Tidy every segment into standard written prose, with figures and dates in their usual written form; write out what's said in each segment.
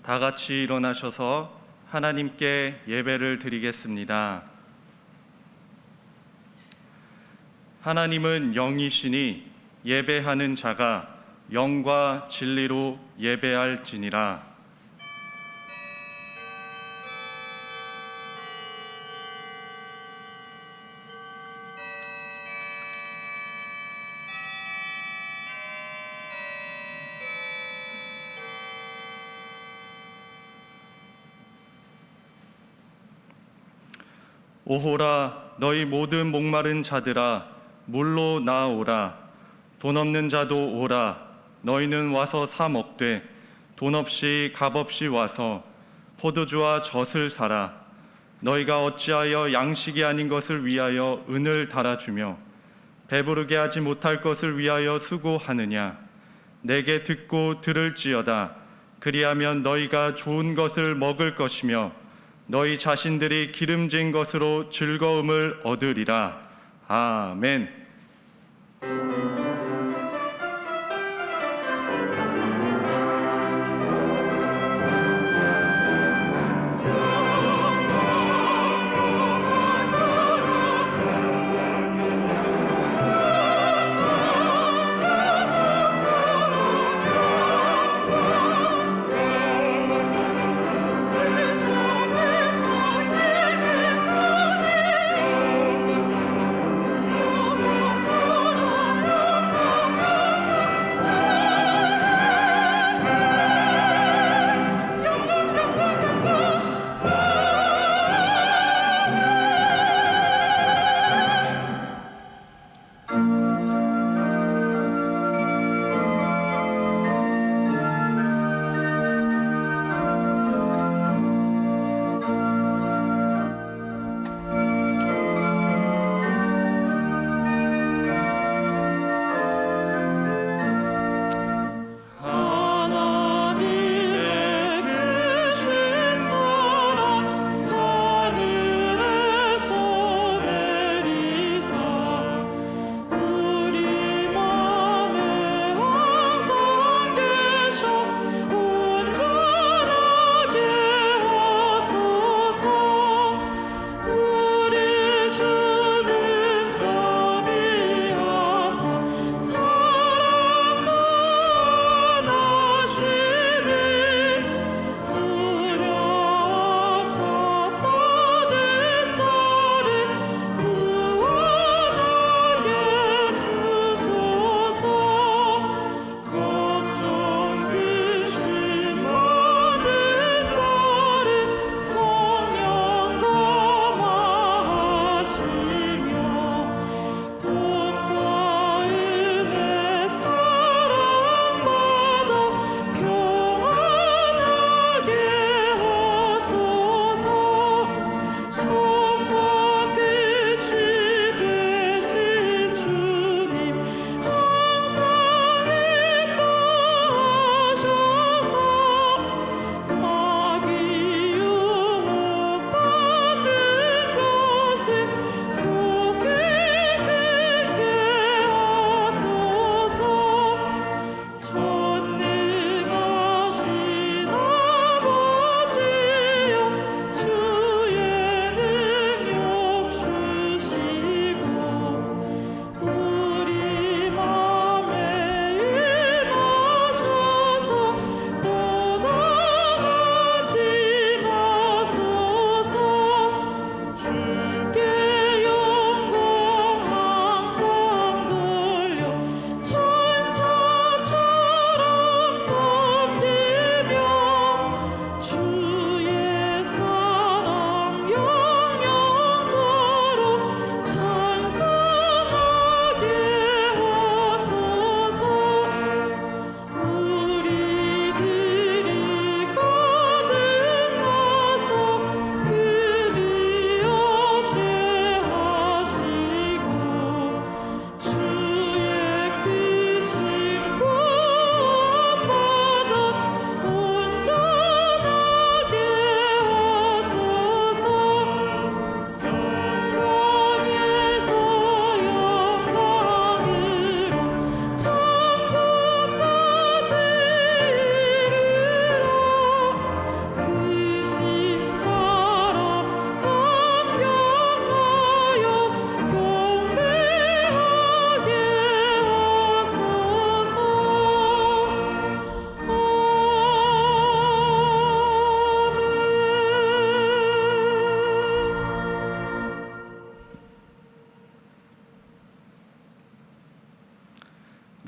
다 같이 일어나셔서 하나님께 예배를 드리겠습니다. 하나님은 영이시니 예배하는 자가 영과 진리로 예배할지니라. 오호라 너희 모든 목마른 자들아 물로 나아오라. 돈 없는 자도 오라. 너희는 와서 사 먹되 돈 없이 값 없이 와서 포도주와 젖을 사라. 너희가 어찌하여 양식이 아닌 것을 위하여 은을 달아주며 배부르게 하지 못할 것을 위하여 수고하느냐. 내게 듣고 들을지어다. 그리하면 너희가 좋은 것을 먹을 것이며 너희 자신들이 기름진 것으로 즐거움을 얻으리라. 아멘.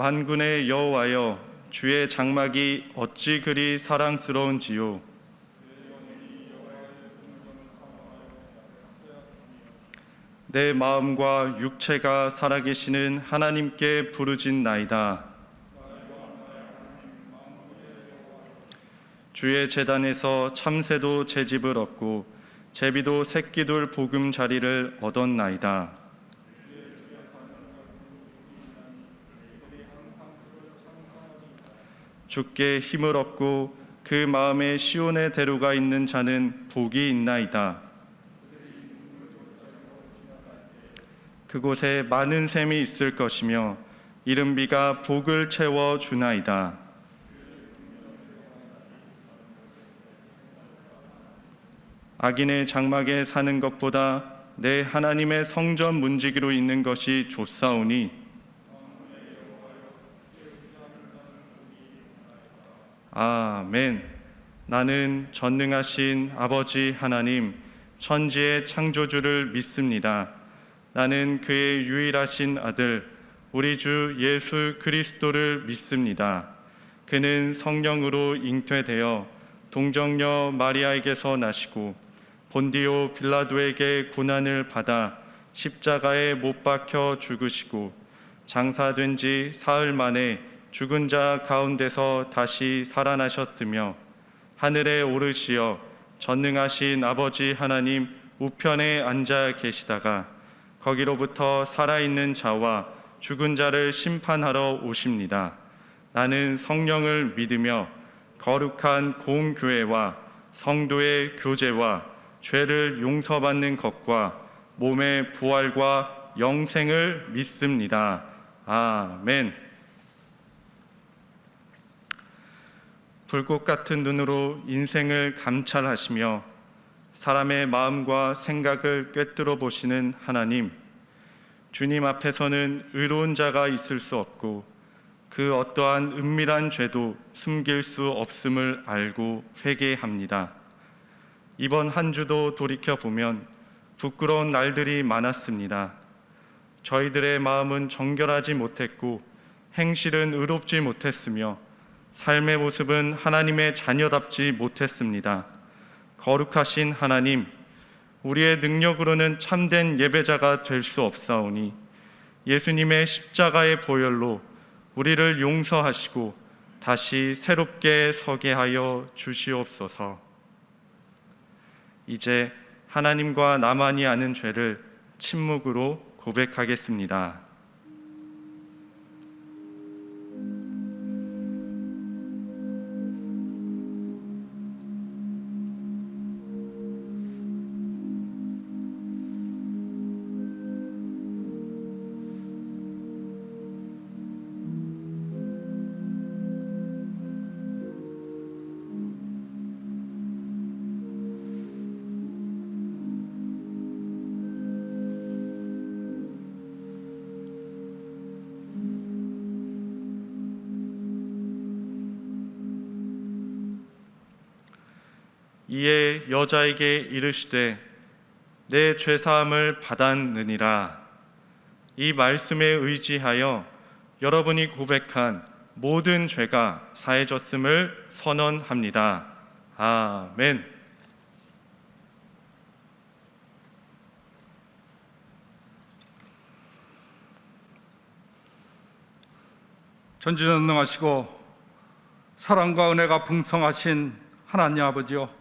만군의 여호와여, 주의 장막이 어찌 그리 사랑스러운지요. 내 마음과 육체가 살아계시는 하나님께 부르짖나이다. 주의 제단에서 참새도 제집을 얻고 제비도 새끼둘 보금자리를 얻었나이다. 주께 힘을 얻고 그 마음에 시온의 대로가 있는 자는 복이 있나이다. 그곳에 많은 샘이 있을 것이며 이른비가 복을 채워 주나이다. 악인의 장막에 사는 것보다 내 하나님의 성전 문지기로 있는 것이 좋사오니 아멘. 나는 전능하신 아버지 하나님, 천지의 창조주를 믿습니다. 나는 그의 유일하신 아들 우리 주 예수 그리스도를 믿습니다. 그는 성령으로 잉태되어 동정녀 마리아에게서 나시고 본디오 빌라도에게 고난을 받아 십자가에 못 박혀 죽으시고 장사된 지 사흘 만에 죽은 자 가운데서 다시 살아나셨으며 하늘에 오르시어 전능하신 아버지 하나님 우편에 앉아 계시다가 거기로부터 살아있는 자와 죽은 자를 심판하러 오십니다. 나는 성령을 믿으며 거룩한 공교회와 성도의 교제와 죄를 용서받는 것과 몸의 부활과 영생을 믿습니다. 아멘. 불꽃 같은 눈으로 인생을 감찰하시며 사람의 마음과 생각을 꿰뚫어 보시는 하나님, 주님 앞에서는 의로운 자가 있을 수 없고 그 어떠한 은밀한 죄도 숨길 수 없음을 알고 회개합니다. 이번 한 주도 돌이켜보면 부끄러운 날들이 많았습니다. 저희들의 마음은 정결하지 못했고 행실은 의롭지 못했으며 삶의 모습은 하나님의 자녀답지 못했습니다. 거룩하신 하나님, 우리의 능력으로는 참된 예배자가 될 수 없사오니 예수님의 십자가의 보혈로 우리를 용서하시고 다시 새롭게 서게 하여 주시옵소서. 이제 하나님과 나만이 아는 죄를 침묵으로 고백하겠습니다. 이에 여자에게 이르시되 내 죄사함을 받았느니라. 이 말씀에 의지하여 여러분이 고백한 모든 죄가 사해졌음을 선언합니다. 아멘. 전지전능하시고 사랑과 은혜가 풍성하신 하나님 아버지요,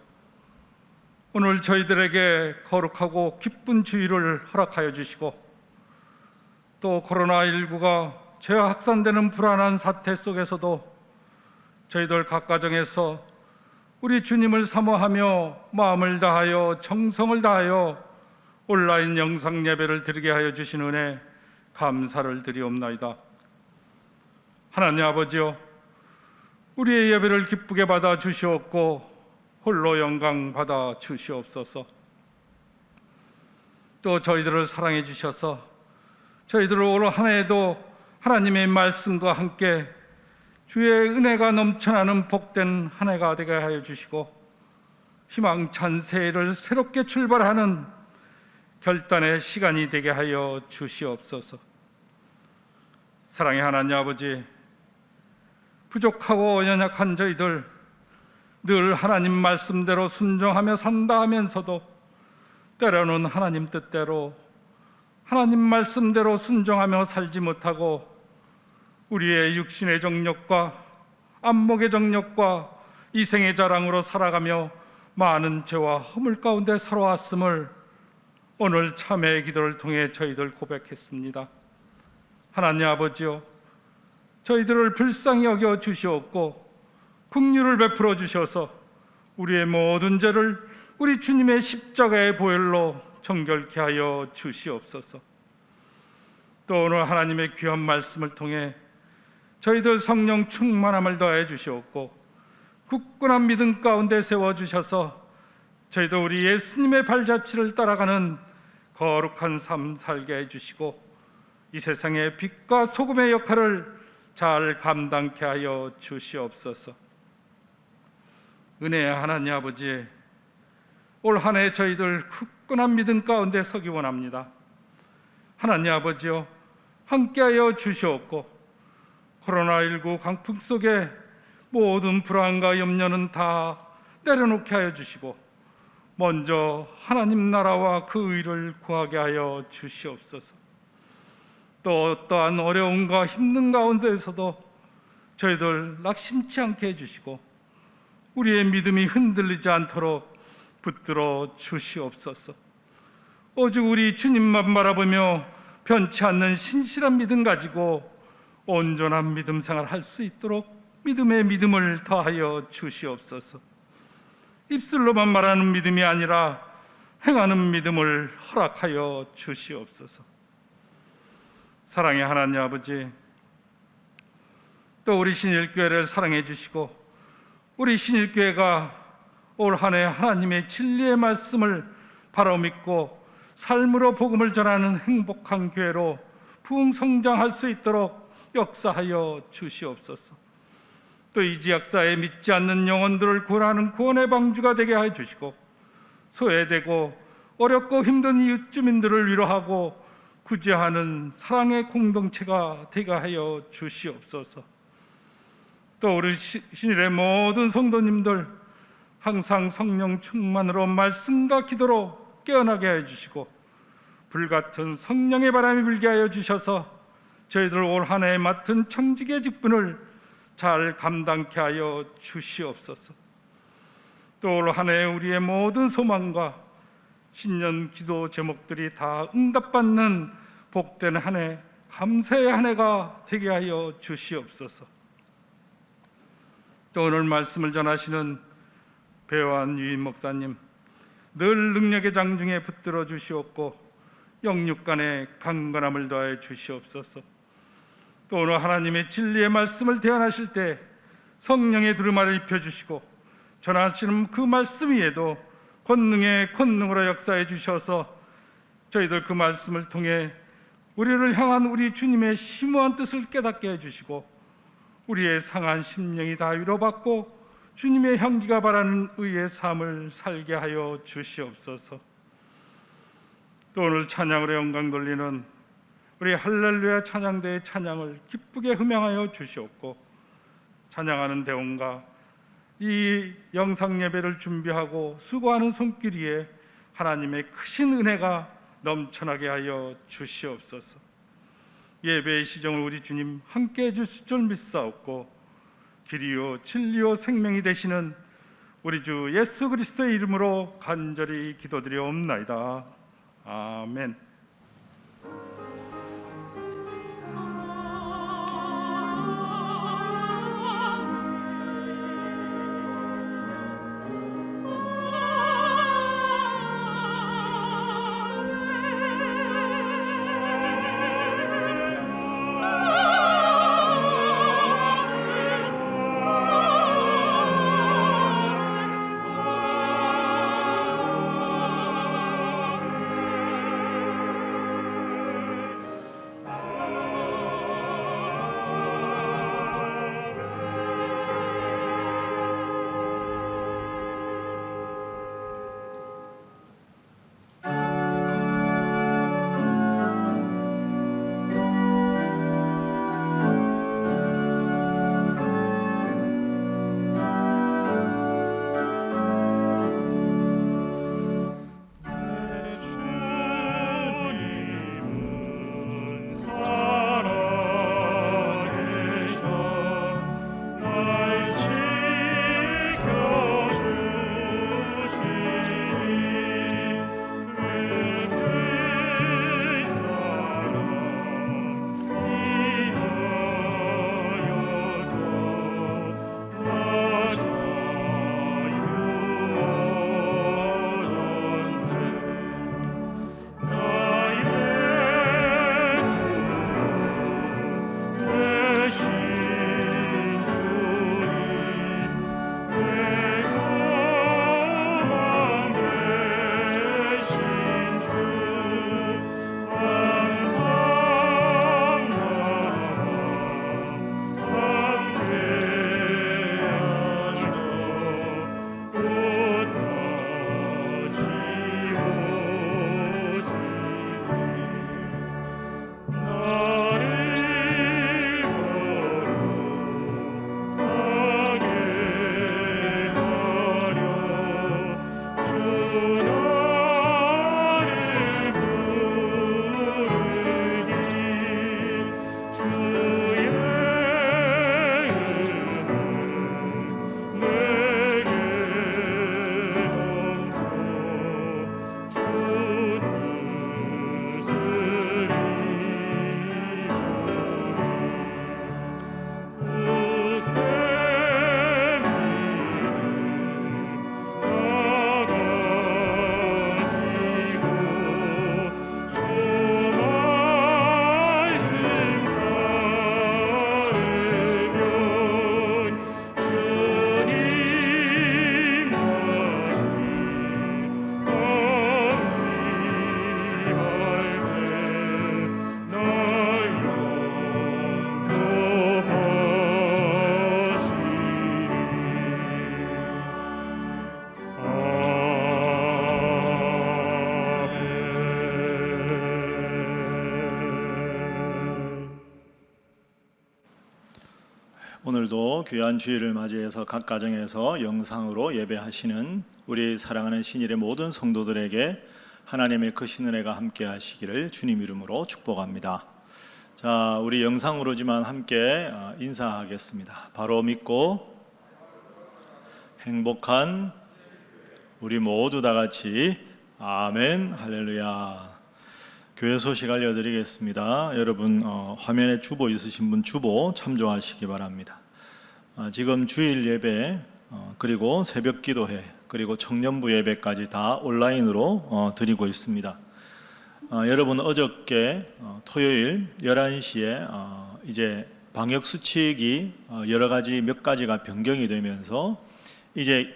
오늘 저희들에게 거룩하고 기쁜 주일을 허락하여 주시고 또 코로나19가 죄와 확산되는 불안한 사태 속에서도 저희들 각 가정에서 우리 주님을 사모하며 마음을 다하여 정성을 다하여 온라인 영상 예배를 드리게 하여 주신 은혜 감사를 드리옵나이다. 하나님 아버지여, 우리의 예배를 기쁘게 받아 주시옵고 홀로 영광 받아 주시옵소서. 또 저희들을 사랑해 주셔서 저희들을 올 한 해에도 하나님의 말씀과 함께 주의 은혜가 넘쳐나는 복된 한 해가 되게 하여 주시고 희망찬 새해를 새롭게 출발하는 결단의 시간이 되게 하여 주시옵소서. 사랑의 하나님 아버지, 부족하고 연약한 저희들 늘 하나님 말씀대로 순종하며 산다 하면서도 때로는 하나님 뜻대로 하나님 말씀대로 순종하며 살지 못하고 우리의 육신의 정욕과 안목의 정욕과 이생의 자랑으로 살아가며 많은 죄와 허물 가운데 살아왔음을 오늘 참회의 기도를 통해 저희들 고백했습니다. 하나님 아버지요, 저희들을 불쌍히 여겨 주시옵고 긍휼을 베풀어 주셔서 우리의 모든 죄를 우리 주님의 십자가의 보혈로 정결케 하여 주시옵소서. 또 오늘 하나님의 귀한 말씀을 통해 저희들 성령 충만함을 더해 주시옵고 굳건한 믿음 가운데 세워주셔서 저희도 우리 예수님의 발자취를 따라가는 거룩한 삶 살게 해주시고 이 세상의 빛과 소금의 역할을 잘 감당케 하여 주시옵소서. 은혜의 하나님 아버지, 올 한 해 저희들 굳건한 믿음 가운데 서기 원합니다. 하나님 아버지여, 함께하여 주시옵고 코로나19 강풍 속에 모든 불안과 염려는 다 내려놓게 하여 주시고 먼저 하나님 나라와 그 의를 구하게 하여 주시옵소서. 또 어떠한 어려움과 힘든 가운데에서도 저희들 낙심치 않게 해주시고 우리의 믿음이 흔들리지 않도록 붙들어 주시옵소서. 오직 우리 주님만 바라보며 변치 않는 신실한 믿음 가지고 온전한 믿음 생활할 수 있도록 믿음의 믿음을 더하여 주시옵소서. 입술로만 말하는 믿음이 아니라 행하는 믿음을 허락하여 주시옵소서. 사랑의 하나님 아버지, 또 우리 신일교회를 사랑해 주시고 우리 신일교회가 올 한 해 하나님의 진리의 말씀을 바로 믿고 삶으로 복음을 전하는 행복한 교회로 부흥성장할 수 있도록 역사하여 주시옵소서. 또 이 지역사회에 믿지 않는 영혼들을 구원하는 구원의 방주가 되게 해 주시고 소외되고 어렵고 힘든 이웃 주민들을 위로하고 구제하는 사랑의 공동체가 되게 하여 주시옵소서. 또 우리 신일의 모든 성도님들 항상 성령 충만으로 말씀과 기도로 깨어나게 해 주시고 불같은 성령의 바람이 불게 하여 주셔서 저희들 올 한 해에 맡은 청직의 직분을 잘 감당케 하여 주시옵소서. 또 올 한 해 우리의 모든 소망과 신년 기도 제목들이 다 응답받는 복된 한 해, 감사의 한 해가 되게 하여 주시옵소서. 또 오늘 말씀을 전하시는 배환 유인 목사님, 늘 능력의 장중에 붙들어 주시옵고 영육간에 강건함을 더해 주시옵소서. 또 오늘 하나님의 진리의 말씀을 대언하실 때 성령의 두루마를 입혀주시고 전하시는 그 말씀 위에도 권능의 권능으로 역사해 주셔서 저희들 그 말씀을 통해 우리를 향한 우리 주님의 심오한 뜻을 깨닫게 해주시고 우리의 상한 심령이 다 위로받고 주님의 향기가 바라는 의의 삶을 살게 하여 주시옵소서. 또 오늘 찬양으로 영광 돌리는 우리 할렐루야 찬양대의 찬양을 기쁘게 흠양하여 주시옵고 찬양하는 대원과 이 영상 예배를 준비하고 수고하는 손길 위에 하나님의 크신 은혜가 넘쳐나게 하여 주시옵소서. 예배의 시정을 우리 주님 함께 해주실 줄 믿사옵고 길이요 진리요 생명이 되시는 우리 주 예수 그리스도의 이름으로 간절히 기도드리옵나이다. 아멘. 오늘도 귀한 주일을 맞이해서 각 가정에서 영상으로 예배하시는 우리 사랑하는 신일의 모든 성도들에게 하나님의 크신 은혜가 함께 하시기를 주님 이름으로 축복합니다. 자, 우리 영상으로지만 함께 인사하겠습니다. 바로 믿고 행복한 우리 모두 다 같이 아멘 할렐루야. 교회 소식 알려드리겠습니다. 여러분 화면에 주보 있으신 분 주보 참조하시기 바랍니다. 지금 주일 예배 그리고 새벽 기도회 그리고 청년부 예배까지 다 온라인으로 드리고 있습니다. 여러분 어저께 토요일 11시에 이제 방역 수칙이 여러 가지 몇 가지가 변경이 되면서 이제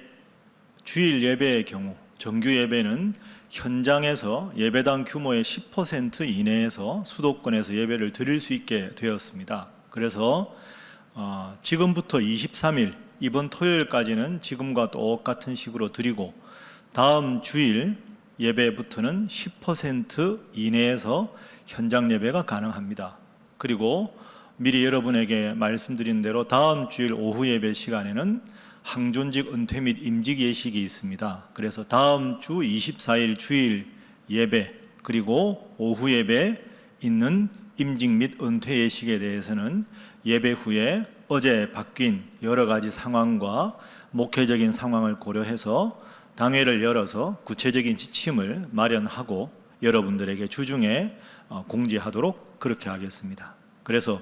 주일 예배의 경우 정규 예배는 현장에서 예배당 규모의 10% 이내에서 수도권에서 예배를 드릴 수 있게 되었습니다. 그래서 지금부터 23일 이번 토요일까지는 지금과 똑같은 식으로 드리고 다음 주일 예배부터는 10% 이내에서 현장 예배가 가능합니다. 그리고 미리 여러분에게 말씀드린 대로 다음 주일 오후 예배 시간에는 항존직 은퇴 및 임직 예식이 있습니다. 그래서 다음 주 24일 주일 예배 그리고 오후 예배 있는 임직 및 은퇴 예식에 대해서는 예배 후에 어제 바뀐 여러 가지 상황과 목회적인 상황을 고려해서 당회를 열어서 구체적인 지침을 마련하고 여러분들에게 주중에 공지하도록 그렇게 하겠습니다. 그래서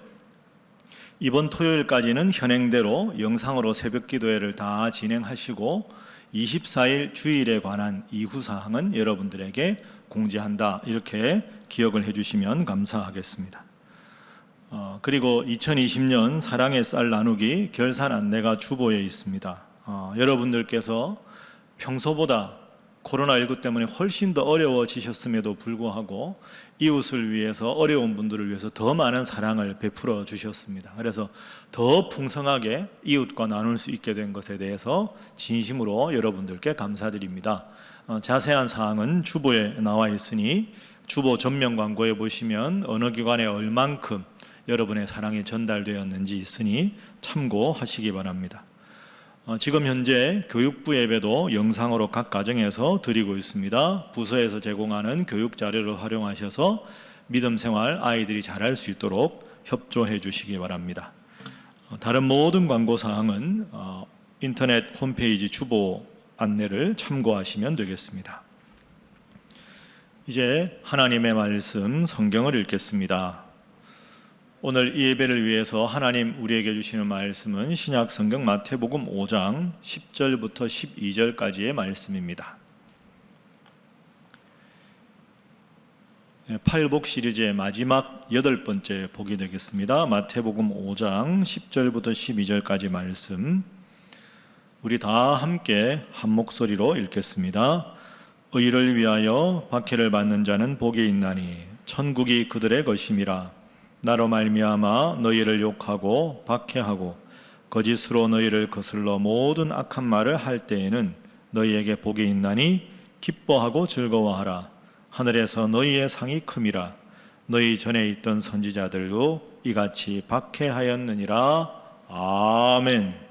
이번 토요일까지는 현행대로 영상으로 새벽 기도회를 다 진행하시고 24일 주일에 관한 이후 사항은 여러분들에게 공지한다 이렇게 기억을 해주시면 감사하겠습니다. 그리고 2020년 사랑의 쌀 나누기 결산 안내가 주보에 있습니다. 여러분들께서 평소보다 코로나19 때문에 훨씬 더 어려워지셨음에도 불구하고 이웃을 위해서 어려운 분들을 위해서 더 많은 사랑을 베풀어 주셨습니다. 그래서 더 풍성하게 이웃과 나눌 수 있게 된 것에 대해서 진심으로 여러분들께 감사드립니다. 자세한 사항은 주보에 나와 있으니 주보 전면 광고에 보시면 어느 기관에 얼만큼 여러분의 사랑이 전달되었는지 있으니 참고하시기 바랍니다. 지금 현재 교육부 예배도 영상으로 각 가정에서 드리고 있습니다. 부서에서 제공하는 교육 자료를 활용하셔서 믿음 생활 아이들이 잘할 수 있도록 협조해 주시기 바랍니다. 다른 모든 광고 사항은 인터넷 홈페이지 주보 안내를 참고하시면 되겠습니다. 이제 하나님의 말씀 성경을 읽겠습니다. 오늘 이 예배를 위해서 하나님 우리에게 주시는 말씀은 신약 성경 마태복음 5장 10절부터 12절까지의 말씀입니다. 팔복 시리즈의 마지막 8번째 복이 되겠습니다. 마태복음 5장 10절부터 12절까지 말씀 우리 다 함께 한 목소리로 읽겠습니다. 의를 위하여 박해를 받는 자는 복이 있나니 천국이 그들의 것임이라. 나로 말미암아 너희를 욕하고 박해하고 거짓으로 너희를 거슬러 모든 악한 말을 할 때에는 너희에게 복이 있나니 기뻐하고 즐거워하라. 하늘에서 너희의 상이 큼이라. 너희 전에 있던 선지자들도 이같이 박해하였느니라. 아멘.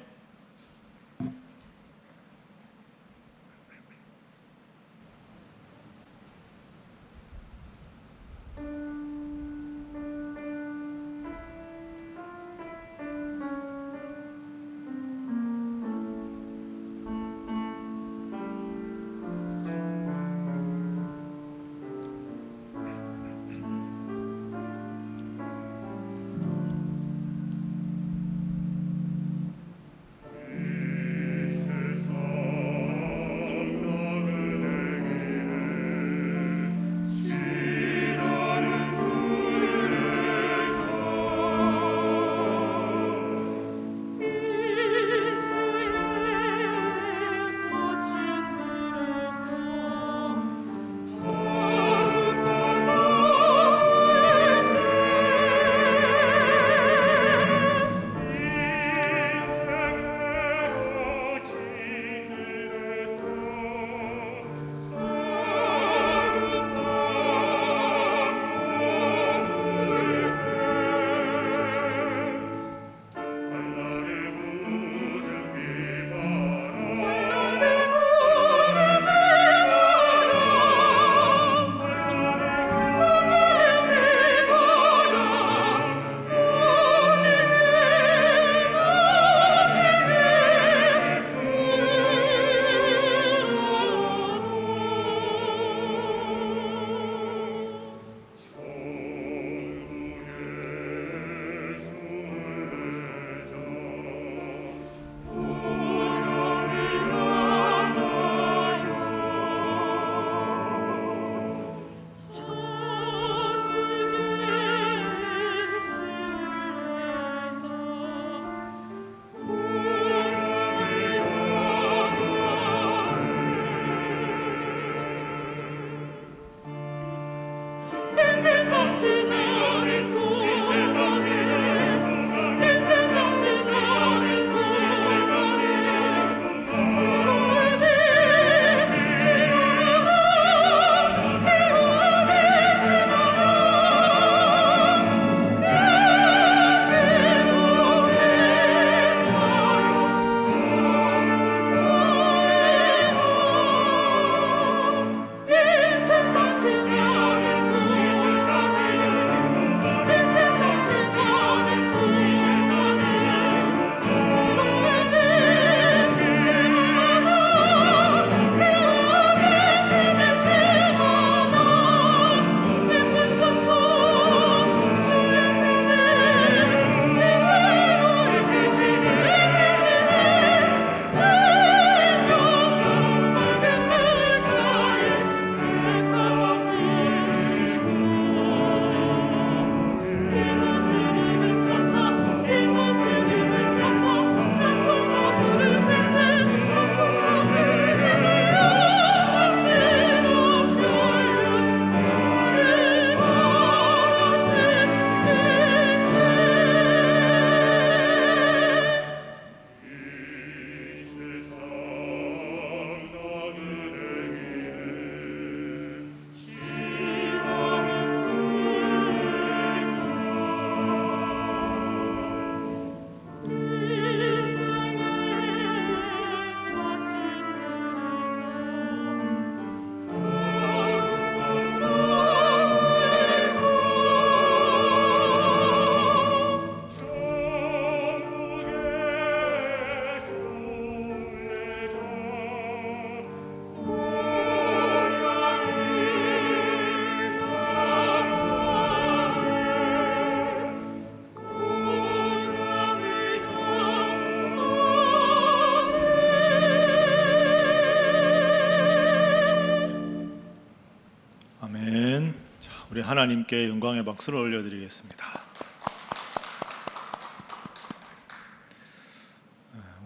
우리 하나님께 영광의 박수를 올려드리겠습니다.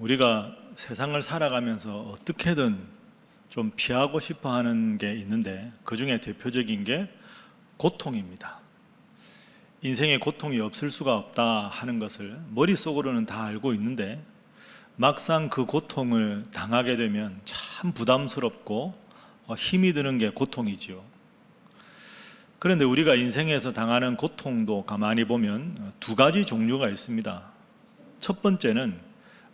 우리가 세상을 살아가면서 어떻게든 좀 피하고 싶어 하는 게 있는데 그 중에 대표적인 게 고통입니다. 인생에 고통이 없을 수가 없다 하는 것을 머릿속으로는 다 알고 있는데 막상 그 고통을 당하게 되면 참 부담스럽고 힘이 드는 게 고통이지요. 그런데 우리가 인생에서 당하는 고통도 가만히 보면 두 가지 종류가 있습니다. 첫 번째는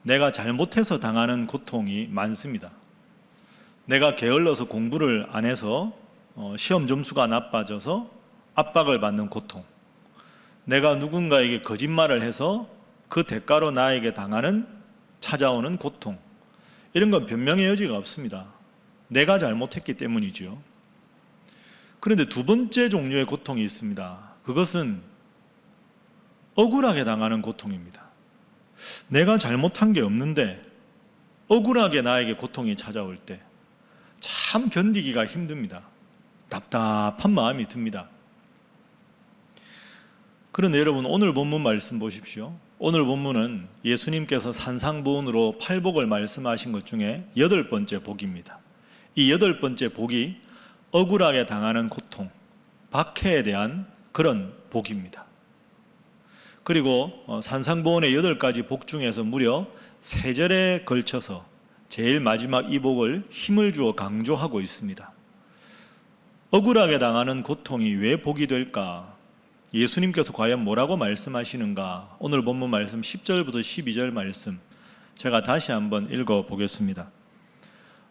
내가 잘못해서 당하는 고통이 많습니다. 내가 게을러서 공부를 안 해서 시험 점수가 나빠져서 압박을 받는 고통, 내가 누군가에게 거짓말을 해서 그 대가로 나에게 찾아오는 고통, 이런 건 변명의 여지가 없습니다. 내가 잘못했기 때문이지요. 그런데 두 번째 종류의 고통이 있습니다. 그것은 억울하게 당하는 고통입니다. 내가 잘못한 게 없는데 억울하게 나에게 고통이 찾아올 때 참 견디기가 힘듭니다. 답답한 마음이 듭니다. 그런데 여러분, 오늘 본문 말씀 보십시오. 오늘 본문은 예수님께서 산상보훈으로 팔복을 말씀하신 것 중에 8번째 복입니다. 이 8번째 복이 억울하게 당하는 고통, 박해에 대한 그런 복입니다. 그리고 산상보훈의 8가지 복 중에서 무려 3절에 걸쳐서 제일 마지막 이 복을 힘을 주어 강조하고 있습니다. 억울하게 당하는 고통이 왜 복이 될까? 예수님께서 과연 뭐라고 말씀하시는가? 오늘 본문 말씀 10절부터 12절 말씀 제가 다시 한번 읽어보겠습니다.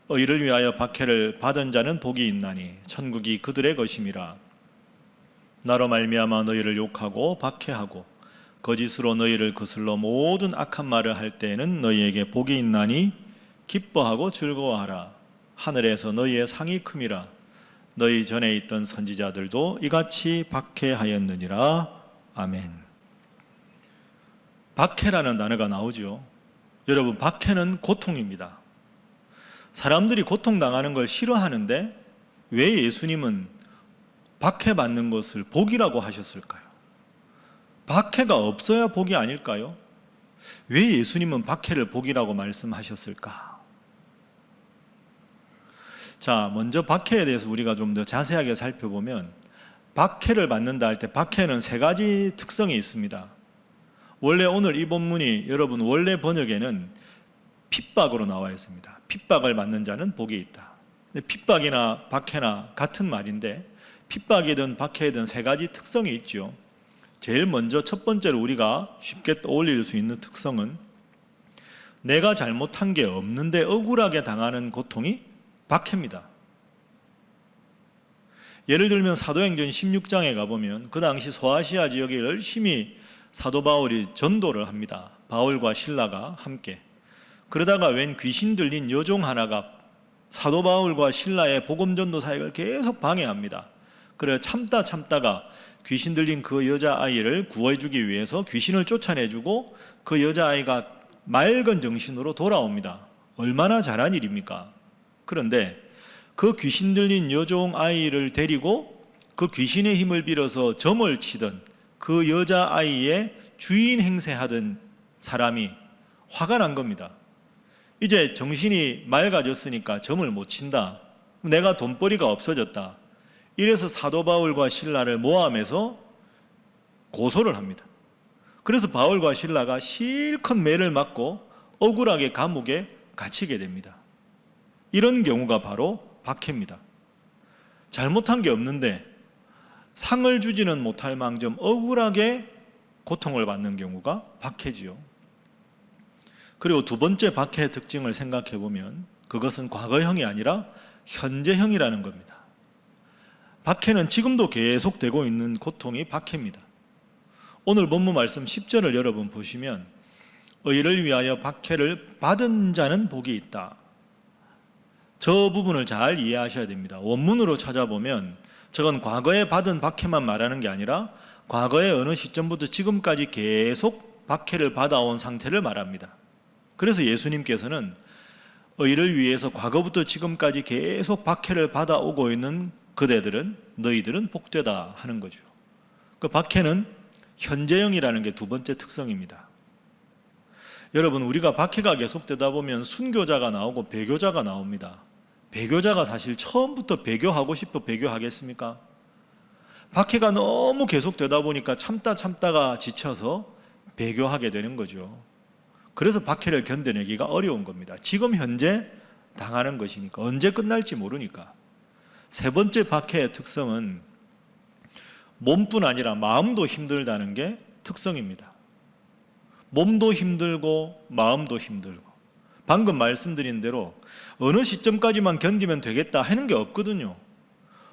이를 위하여 박해를 받은 자는 복이 있나니 천국이 그들의 것임이라. 나로 말미암아 너희를 욕하고 박해하고 거짓으로 너희를 거슬러 모든 악한 말을 할 때에는 너희에게 복이 있나니 기뻐하고 즐거워하라. 하늘에서 너희의 상이 큼이라. 너희 전에 있던 선지자들도 이같이 박해하였느니라. 아멘. 박해라는 단어가 나오죠. 여러분, 박해는 고통입니다. 사람들이 고통당하는 걸 싫어하는데 왜 예수님은 박해받는 것을 복이라고 하셨을까요? 박해가 없어야 복이 아닐까요? 왜 예수님은 박해를 복이라고 말씀하셨을까? 자, 먼저 박해에 대해서 우리가 좀 더 자세하게 살펴보면 박해를 받는다 할 때 박해는 3가지 특성이 있습니다. 원래 오늘 이 본문이 여러분 원래 번역에는 핍박으로 나와 있습니다. 핍박을 받는 자는 복이 있다. 근데 핍박이나 박해나 같은 말인데 핍박이든 박해든 3가지 특성이 있죠. 제일 먼저 첫 번째로 우리가 쉽게 떠올릴 수 있는 특성은 내가 잘못한 게 없는데 억울하게 당하는 고통이 박해입니다. 예를 들면 사도행전 16장에 가보면 그 당시 소아시아 지역에 열심히 사도 바울이 전도를 합니다. 바울과 신라가 함께. 그러다가 웬 귀신 들린 여종 하나가 사도 바울과 신라의 복음 전도 사역을 계속 방해합니다. 그래 참다가 귀신 들린 그 여자아이를 구해주기 위해서 귀신을 쫓아내주고 그 여자아이가 맑은 정신으로 돌아옵니다. 얼마나 잘한 일입니까? 그런데 그 귀신 들린 여종 아이를 데리고 그 귀신의 힘을 빌어서 점을 치던 그 여자아이의 주인 행세하던 사람이 화가 난 겁니다. 이제 정신이 맑아졌으니까 점을 못 친다. 내가 돈벌이가 없어졌다. 이래서 사도 바울과 신라를 모함해서 고소를 합니다. 그래서 바울과 신라가 실컷 매를 맞고 억울하게 감옥에 갇히게 됩니다. 이런 경우가 바로 박해입니다. 잘못한 게 없는데 상을 주지는 못할 망정 억울하게 고통을 받는 경우가 박해지요. 그리고 두 번째 박해의 특징을 생각해 보면 그것은 과거형이 아니라 현재형이라는 겁니다. 박해는 지금도 계속되고 있는 고통이 박해입니다. 오늘 본문 말씀 10절을 여러분 보시면 의를 위하여 박해를 받은 자는 복이 있다. 저 부분을 잘 이해하셔야 됩니다. 원문으로 찾아보면 저건 과거에 받은 박해만 말하는 게 아니라 과거의 어느 시점부터 지금까지 계속 박해를 받아온 상태를 말합니다. 그래서 예수님께서는 의를 위해서 과거부터 지금까지 계속 박해를 받아오고 있는 그대들은 너희들은 복되다 하는 거죠. 그 박해는 현재형이라는 게 두 번째 특성입니다. 여러분, 우리가 박해가 계속되다 보면 순교자가 나오고 배교자가 나옵니다. 배교자가 사실 처음부터 배교하고 싶어 배교하겠습니까? 박해가 너무 계속되다 보니까 참다가 지쳐서 배교하게 되는 거죠. 그래서 박해를 견뎌내기가 어려운 겁니다. 지금 현재 당하는 것이니까, 언제 끝날지 모르니까. 세 번째 박해의 특성은 몸뿐 아니라 마음도 힘들다는 게 특성입니다. 몸도 힘들고 마음도 힘들고. 방금 말씀드린 대로 어느 시점까지만 견디면 되겠다 하는 게 없거든요.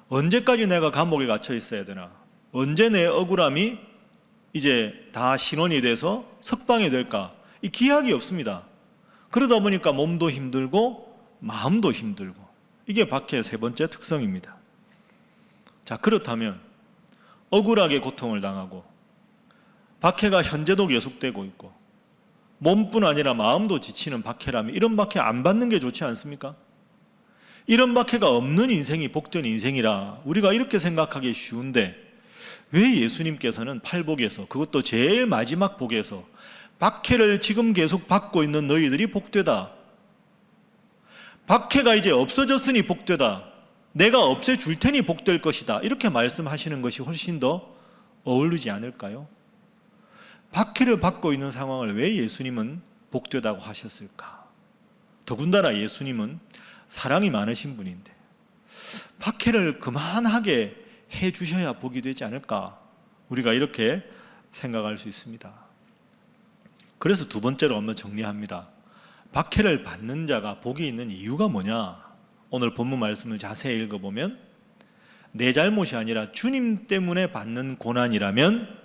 언제까지 내가 감옥에 갇혀 있어야 되나? 언제 내 억울함이 이제 다 신원이 돼서 석방이 될까? 이 기약이 없습니다. 그러다 보니까 몸도 힘들고 마음도 힘들고. 이게 박해의 세 번째 특성입니다. 자, 그렇다면 억울하게 고통을 당하고 박해가 현재도 계속되고 있고 몸뿐 아니라 마음도 지치는 박해라면 이런 박해 안 받는 게 좋지 않습니까? 이런 박해가 없는 인생이 복된 인생이라 우리가 이렇게 생각하기 쉬운데, 왜 예수님께서는 팔복에서, 그것도 제일 마지막 복에서 박해를 지금 계속 받고 있는 너희들이 복되다, 박해가 이제 없어졌으니 복되다, 내가 없애줄 테니 복될 것이다, 이렇게 말씀하시는 것이 훨씬 더 어울리지 않을까요? 박해를 받고 있는 상황을 왜 예수님은 복되다고 하셨을까? 더군다나 예수님은 사랑이 많으신 분인데 박해를 그만하게 해주셔야 복이 되지 않을까? 우리가 이렇게 생각할 수 있습니다. 그래서 두 번째로 한번 정리합니다. 박해를 받는 자가 복이 있는 이유가 뭐냐? 오늘 본문 말씀을 자세히 읽어보면 내 잘못이 아니라 주님 때문에 받는 고난이라면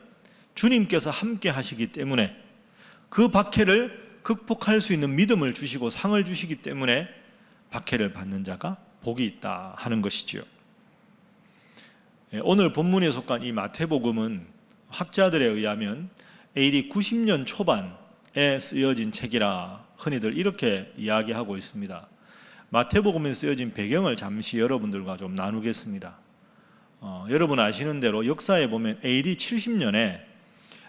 주님께서 함께 하시기 때문에 그 박해를 극복할 수 있는 믿음을 주시고 상을 주시기 때문에 박해를 받는 자가 복이 있다 하는 것이지요. 오늘 본문에 속한 이 마태복음은 학자들에 의하면 AD 90년 초반에 쓰여진 책이라 흔히들 이렇게 이야기하고 있습니다. 마태복음에 쓰여진 배경을 잠시 여러분들과 좀 나누겠습니다. 여러분 아시는 대로 역사에 보면 AD 70년에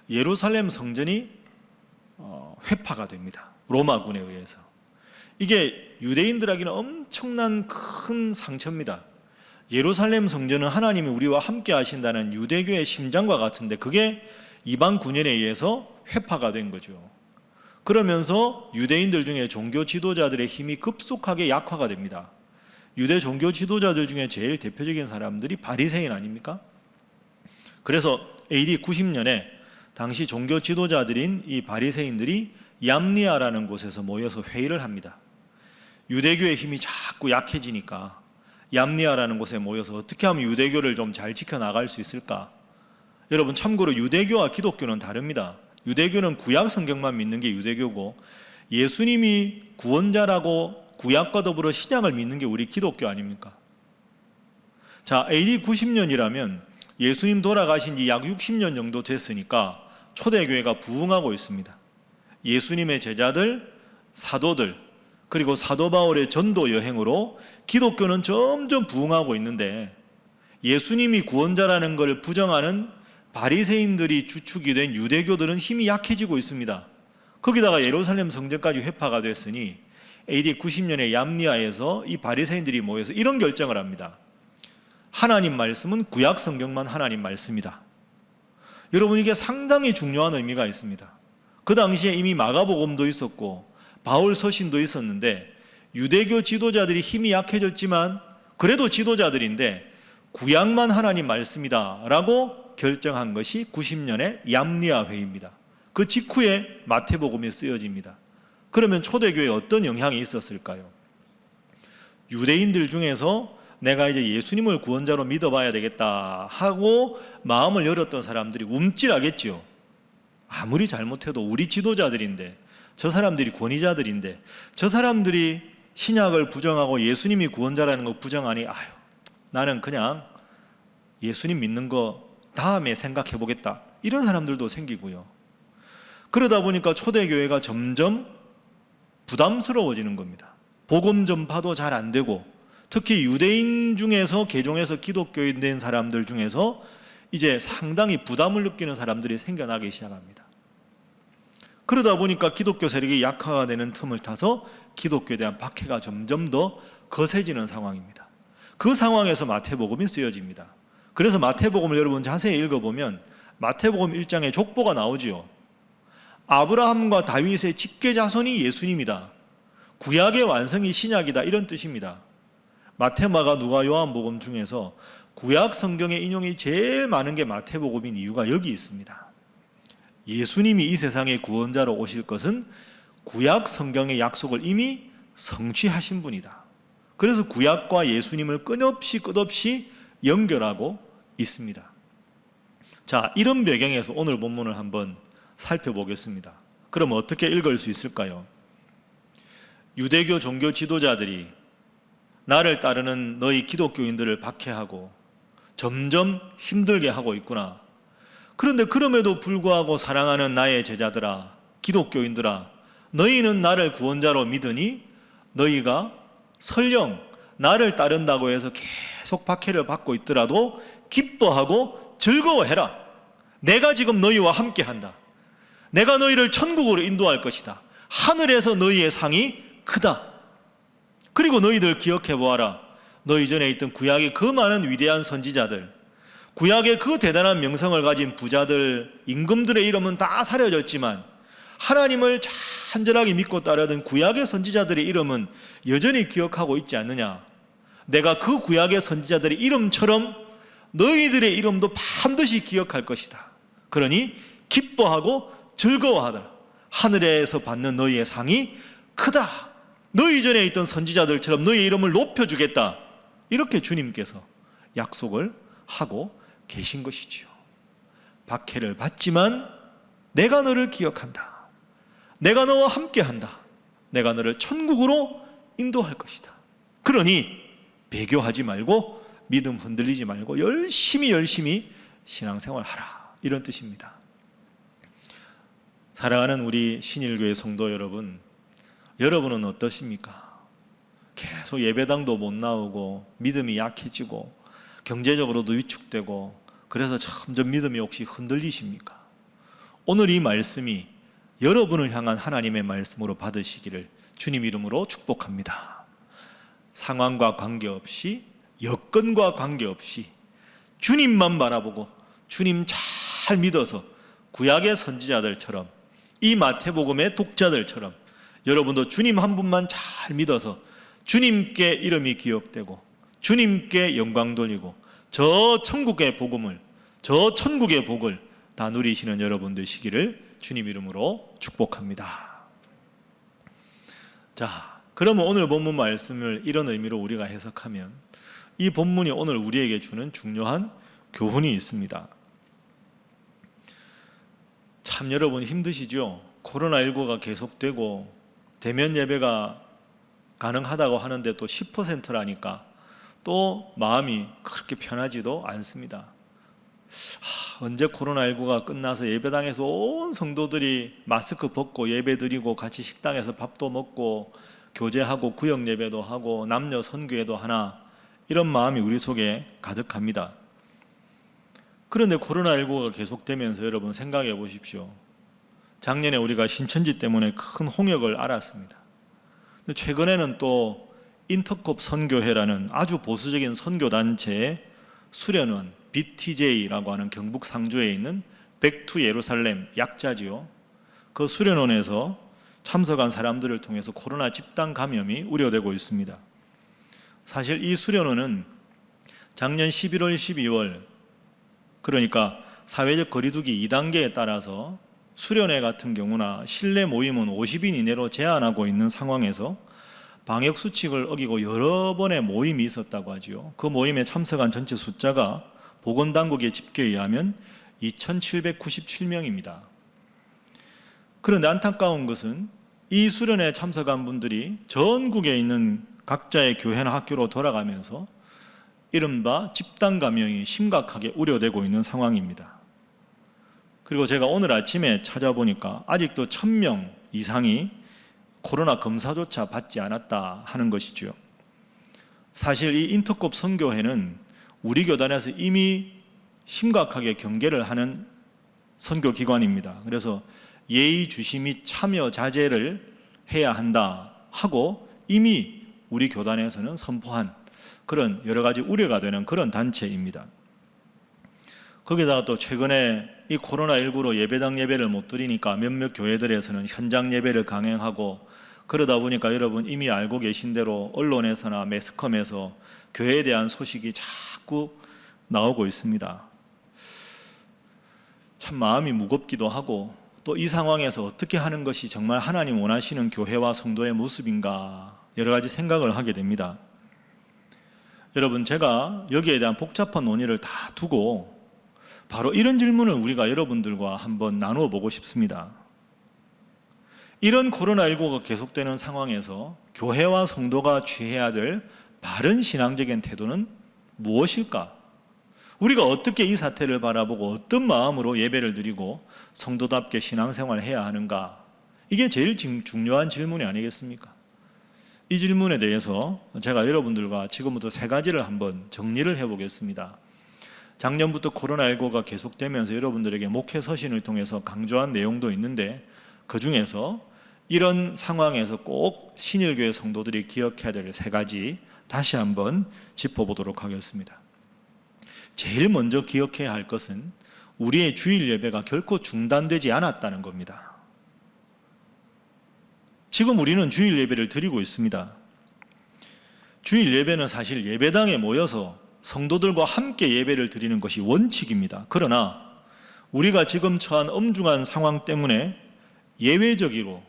예루살렘 성전이 회파가 됩니다. 로마군에 의해서. 이게 유대인들에게는 엄청난 큰 상처입니다. 예루살렘 성전은 하나님이 우리와 함께 하신다는 유대교의 심장과 같은데 그게 이방 군인에 의해서 회파가 된 거죠. 그러면서 유대인들 중에 종교 지도자들의 힘이 급속하게 약화가 됩니다. 유대 종교 지도자들 중에 제일 대표적인 사람들이 바리새인 아닙니까? 그래서 AD 90년에 당시 종교 지도자들인 이 바리새인들이 얌니아라는 곳에서 모여서 회의를 합니다. 유대교의 힘이 자꾸 약해지니까 얌니아라는 곳에 모여서 어떻게 하면 유대교를 좀 잘 지켜나갈 수 있을까? 여러분 참고로 유대교와 기독교는 다릅니다. 유대교는 구약 성경만 믿는 게 유대교고 예수님이 구원자라고 구약과 더불어 신약을 믿는 게 우리 기독교 아닙니까? 자, AD 90년이라면 예수님 돌아가신 지 약 60년 정도 됐으니까 초대교회가 부흥하고 있습니다. 예수님의 제자들, 사도들, 그리고 사도 바울의 전도 여행으로 기독교는 점점 부흥하고 있는데 예수님이 구원자라는 것을 부정하는 바리새인들이 주축이 된 유대교들은 힘이 약해지고 있습니다. 거기다가 예루살렘 성전까지 회파가 됐으니 AD 90년에 얌니아에서 이 바리새인들이 모여서 이런 결정을 합니다. 하나님 말씀은 구약 성경만 하나님 말씀이다. 여러분 이게 상당히 중요한 의미가 있습니다. 그 당시에 이미 마가복음도 있었고 바울 서신도 있었는데 유대교 지도자들이 힘이 약해졌지만 그래도 지도자들인데 구약만 하나님 말씀이다 라고 결정한 것이 90년의 얌니아 회의입니다. 그 직후에 마태복음이 쓰여집니다. 그러면 초대교회에 어떤 영향이 있었을까요? 유대인들 중에서 내가 이제 예수님을 구원자로 믿어봐야 되겠다 하고 마음을 열었던 사람들이 움찔하겠지요. 아무리 잘못해도 우리 지도자들인데 저 사람들이 권위자들인데 저 사람들이 신약을 부정하고 예수님이 구원자라는 거 부정하니 아유 나는 그냥 예수님 믿는 거 다음에 생각해 보겠다 이런 사람들도 생기고요. 그러다 보니까 초대교회가 점점 부담스러워지는 겁니다. 복음 전파도 잘 안 되고 특히 유대인 중에서 개종해서 기독교인 된 사람들 중에서 이제 상당히 부담을 느끼는 사람들이 생겨나기 시작합니다. 그러다 보니까 기독교 세력이 약화가 되는 틈을 타서 기독교에 대한 박해가 점점 더 거세지는 상황입니다. 그 상황에서 마태복음이 쓰여집니다. 그래서 마태복음을 여러분 자세히 읽어보면 마태복음 1장에 족보가 나오지요. 아브라함과 다윗의 직계자손이 예수님이다. 구약의 완성이 신약이다. 이런 뜻입니다. 마태, 마가, 누가, 요한복음 중에서 구약 성경의 인용이 제일 많은 게 마태복음인 이유가 여기 있습니다. 예수님이 이 세상의 구원자로 오실 것은 구약 성경의 약속을 이미 성취하신 분이다. 그래서 구약과 예수님을 끝없이 연결하고 있습니다. 자, 이런 배경에서 오늘 본문을 한번 살펴보겠습니다. 그럼 어떻게 읽을 수 있을까요? 유대교 종교 지도자들이 나를 따르는 너희 기독교인들을 박해하고 점점 힘들게 하고 있구나. 그런데 그럼에도 불구하고 사랑하는 나의 제자들아, 기독교인들아, 너희는 나를 구원자로 믿으니 너희가 설령 나를 따른다고 해서 계속 박해를 받고 있더라도 기뻐하고 즐거워해라. 내가 지금 너희와 함께한다. 내가 너희를 천국으로 인도할 것이다. 하늘에서 너희의 상이 크다. 그리고 너희들 기억해 보아라. 너희 전에 있던 구약의 그 많은 위대한 선지자들, 구약의 그 대단한 명성을 가진 부자들, 임금들의 이름은 다 사려졌지만 하나님을 간절하게 믿고 따르던 구약의 선지자들의 이름은 여전히 기억하고 있지 않느냐. 내가 그 구약의 선지자들의 이름처럼 너희들의 이름도 반드시 기억할 것이다. 그러니 기뻐하고 즐거워하더라. 하늘에서 받는 너희의 상이 크다. 너희 전에 있던 선지자들처럼 너희의 이름을 높여주겠다. 이렇게 주님께서 약속을 하고 계신 것이지요. 박해를 받지만 내가 너를 기억한다. 내가 너와 함께한다. 내가 너를 천국으로 인도할 것이다. 그러니 배교하지 말고 믿음 흔들리지 말고 열심히 신앙생활하라. 이런 뜻입니다. 사랑하는 우리 신일교회 성도 여러분, 여러분은 어떠십니까? 계속 예배당도 못 나오고 믿음이 약해지고 경제적으로도 위축되고 그래서 점점 믿음이 혹시 흔들리십니까? 오늘 이 말씀이 여러분을 향한 하나님의 말씀으로 받으시기를 주님 이름으로 축복합니다. 상황과 관계없이, 여건과 관계없이 주님만 바라보고 주님 잘 믿어서 구약의 선지자들처럼, 이 마태복음의 독자들처럼 여러분도 주님 한 분만 잘 믿어서 주님께 이름이 기억되고 주님께 영광 돌리고 저 천국의 복음을, 저 천국의 복을 다 누리시는 여러분 되시기를 주님 이름으로 축복합니다. 자, 그러면 오늘 본문 말씀을 이런 의미로 우리가 해석하면 이 본문이 오늘 우리에게 주는 중요한 교훈이 있습니다. 참 여러분 힘드시죠? 코로나19가 계속되고 대면 예배가 가능하다고 하는데 또 10%라니까 또 마음이 그렇게 편하지도 않습니다. 언제 코로나19가 끝나서 예배당에서 온 성도들이 마스크 벗고 예배 드리고 같이 식당에서 밥도 먹고 교제하고 구역 예배도 하고 남녀 선교회도 하나, 이런 마음이 우리 속에 가득합니다. 그런데 코로나19가 계속되면서 여러분 생각해 보십시오. 작년에 우리가 신천지 때문에 큰 홍역을 알았습니다. 근데 최근에는 또 인터콥 선교회라는 아주 보수적인 선교단체의 수련원 BTJ라고 하는 경북 상주에 있는 백투 예루살렘 약자지요. 그 수련원에서 참석한 사람들을 통해서 코로나 집단 감염이 우려되고 있습니다. 사실 이 수련원은 작년 11월, 12월, 그러니까 사회적 거리두기 2단계에 따라서 수련회 같은 경우나 실내 모임은 50인 이내로 제한하고 있는 상황에서 방역 수칙을 어기고 여러 번의 모임이 있었다고 하지요. 그 모임에 참석한 전체 숫자가 보건당국의 집계에 의하면 2,797명입니다. 그런데 안타까운 것은 이 수련회에 참석한 분들이 전국에 있는 각자의 교회나 학교로 돌아가면서 이른바 집단 감염이 심각하게 우려되고 있는 상황입니다. 그리고 제가 오늘 아침에 찾아보니까 아직도 1,000명 이상이 코로나 검사조차 받지 않았다 하는 것이죠. 사실 이 인터콥 선교회는 우리 교단에서 이미 심각하게 경계를 하는 선교기관입니다. 그래서 예의주시 및 참여 자제를 해야 한다 하고 이미 우리 교단에서는 선포한 그런 여러 가지 우려가 되는 그런 단체입니다. 거기다가 또 최근에 이 코로나19로 예배당 예배를 못 드리니까 몇몇 교회들에서는 현장 예배를 강행하고, 그러다 보니까 여러분 이미 알고 계신 대로 언론에서나 매스컴에서 교회에 대한 소식이 자꾸 나오고 있습니다. 참 마음이 무겁기도 하고, 또 이 상황에서 어떻게 하는 것이 정말 하나님 원하시는 교회와 성도의 모습인가 여러 가지 생각을 하게 됩니다. 여러분, 제가 여기에 대한 복잡한 논의를 다 두고 바로 이런 질문을 우리가 여러분들과 한번 나누어 보고 싶습니다. 이런 코로나19가 계속되는 상황에서 교회와 성도가 취해야 될 바른 신앙적인 태도는 무엇일까? 우리가 어떻게 이 사태를 바라보고 어떤 마음으로 예배를 드리고 성도답게 신앙생활을 해야 하는가? 이게 제일 중요한 질문이 아니겠습니까? 이 질문에 대해서 제가 여러분들과 지금부터 3가지를 한번 정리를 해보겠습니다. 작년부터 코로나19가 계속되면서 여러분들에게 목회 서신을 통해서 강조한 내용도 있는데, 그 중에서 이런 상황에서 꼭 신일교회 성도들이 기억해야 될 3가지 다시 한번 짚어보도록 하겠습니다. 제일 먼저 기억해야 할 것은 우리의 주일 예배가 결코 중단되지 않았다는 겁니다. 지금 우리는 주일 예배를 드리고 있습니다. 주일 예배는 사실 예배당에 모여서 성도들과 함께 예배를 드리는 것이 원칙입니다. 그러나 우리가 지금 처한 엄중한 상황 때문에 예외적으로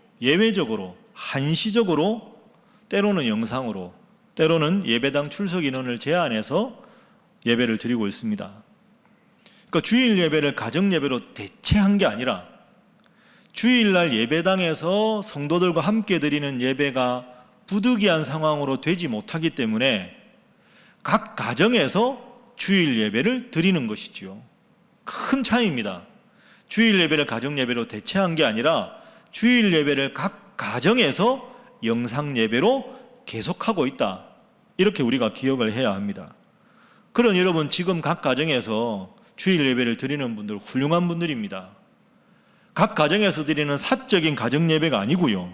한시적으로 때로는 영상으로 때로는 예배당 출석 인원을 제한해서 예배를 드리고 있습니다. 그러니까 주일 예배를 가정 예배로 대체한 게 아니라 주일날 예배당에서 성도들과 함께 드리는 예배가 부득이한 상황으로 되지 못하기 때문에 각 가정에서 주일 예배를 드리는 것이지요. 큰 차이입니다. 주일 예배를 가정 예배로 대체한 게 아니라 주일 예배를 각 가정에서 영상 예배로 계속하고 있다. 이렇게 우리가 기억을 해야 합니다. 그런 여러분, 지금 각 가정에서 주일 예배를 드리는 분들 훌륭한 분들입니다. 각 가정에서 드리는 사적인 가정 예배가 아니고요.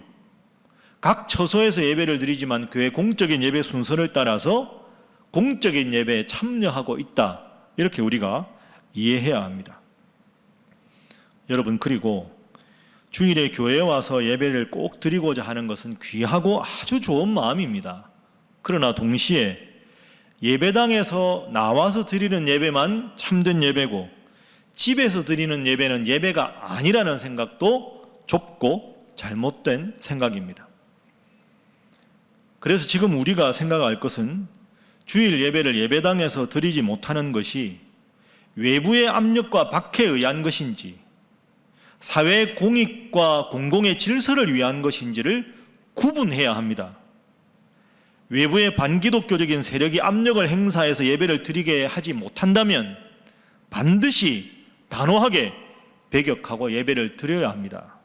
각 처소에서 예배를 드리지만 교회 공적인 예배 순서를 따라서 공적인 예배에 참여하고 있다. 이렇게 우리가 이해해야 합니다. 여러분, 그리고 주일에 교회에 와서 예배를 꼭 드리고자 하는 것은 귀하고 아주 좋은 마음입니다. 그러나 동시에 예배당에서 나와서 드리는 예배만 참된 예배고 집에서 드리는 예배는 예배가 아니라는 생각도 좁고 잘못된 생각입니다. 그래서 지금 우리가 생각할 것은 주일 예배를 예배당에서 드리지 못하는 것이 외부의 압력과 박해에 의한 것인지 사회의 공익과 공공의 질서를 위한 것인지를 구분해야 합니다. 외부의 반기독교적인 세력이 압력을 행사해서 예배를 드리게 하지 못한다면 반드시 단호하게 배격하고 예배를 드려야 합니다.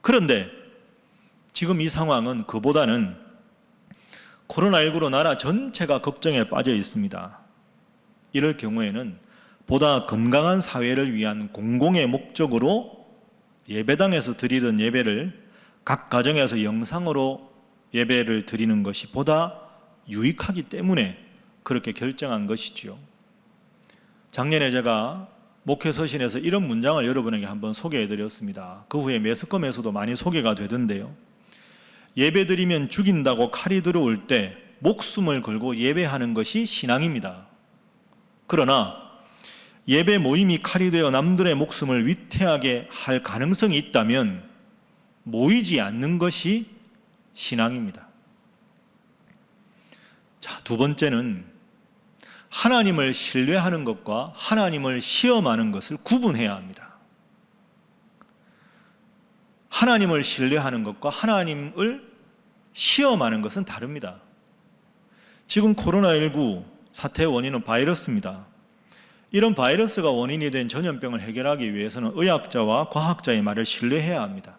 그런데 지금 이 상황은 그보다는 코로나19로 나라 전체가 걱정에 빠져 있습니다. 이럴 경우에는 보다 건강한 사회를 위한 공공의 목적으로 예배당에서 드리던 예배를 각 가정에서 영상으로 예배를 드리는 것이 보다 유익하기 때문에 그렇게 결정한 것이지요. 작년에 제가 목회 서신에서 이런 문장을 여러분에게 한번 소개해 드렸습니다. 그 후에 매스컴에서도 많이 소개가 되던데요. 예배 드리면 죽인다고 칼이 들어올 때 목숨을 걸고 예배하는 것이 신앙입니다. 그러나 예배 모임이 칼이 되어 남들의 목숨을 위태하게 할 가능성이 있다면 모이지 않는 것이 신앙입니다. 자, 2번째는 하나님을 신뢰하는 것과 하나님을 시험하는 것을 구분해야 합니다. 하나님을 신뢰하는 것과 하나님을 시험하는 것은 다릅니다. 지금 코로나19 사태의 원인은 바이러스입니다. 이런 바이러스가 원인이 된 전염병을 해결하기 위해서는 의학자와 과학자의 말을 신뢰해야 합니다.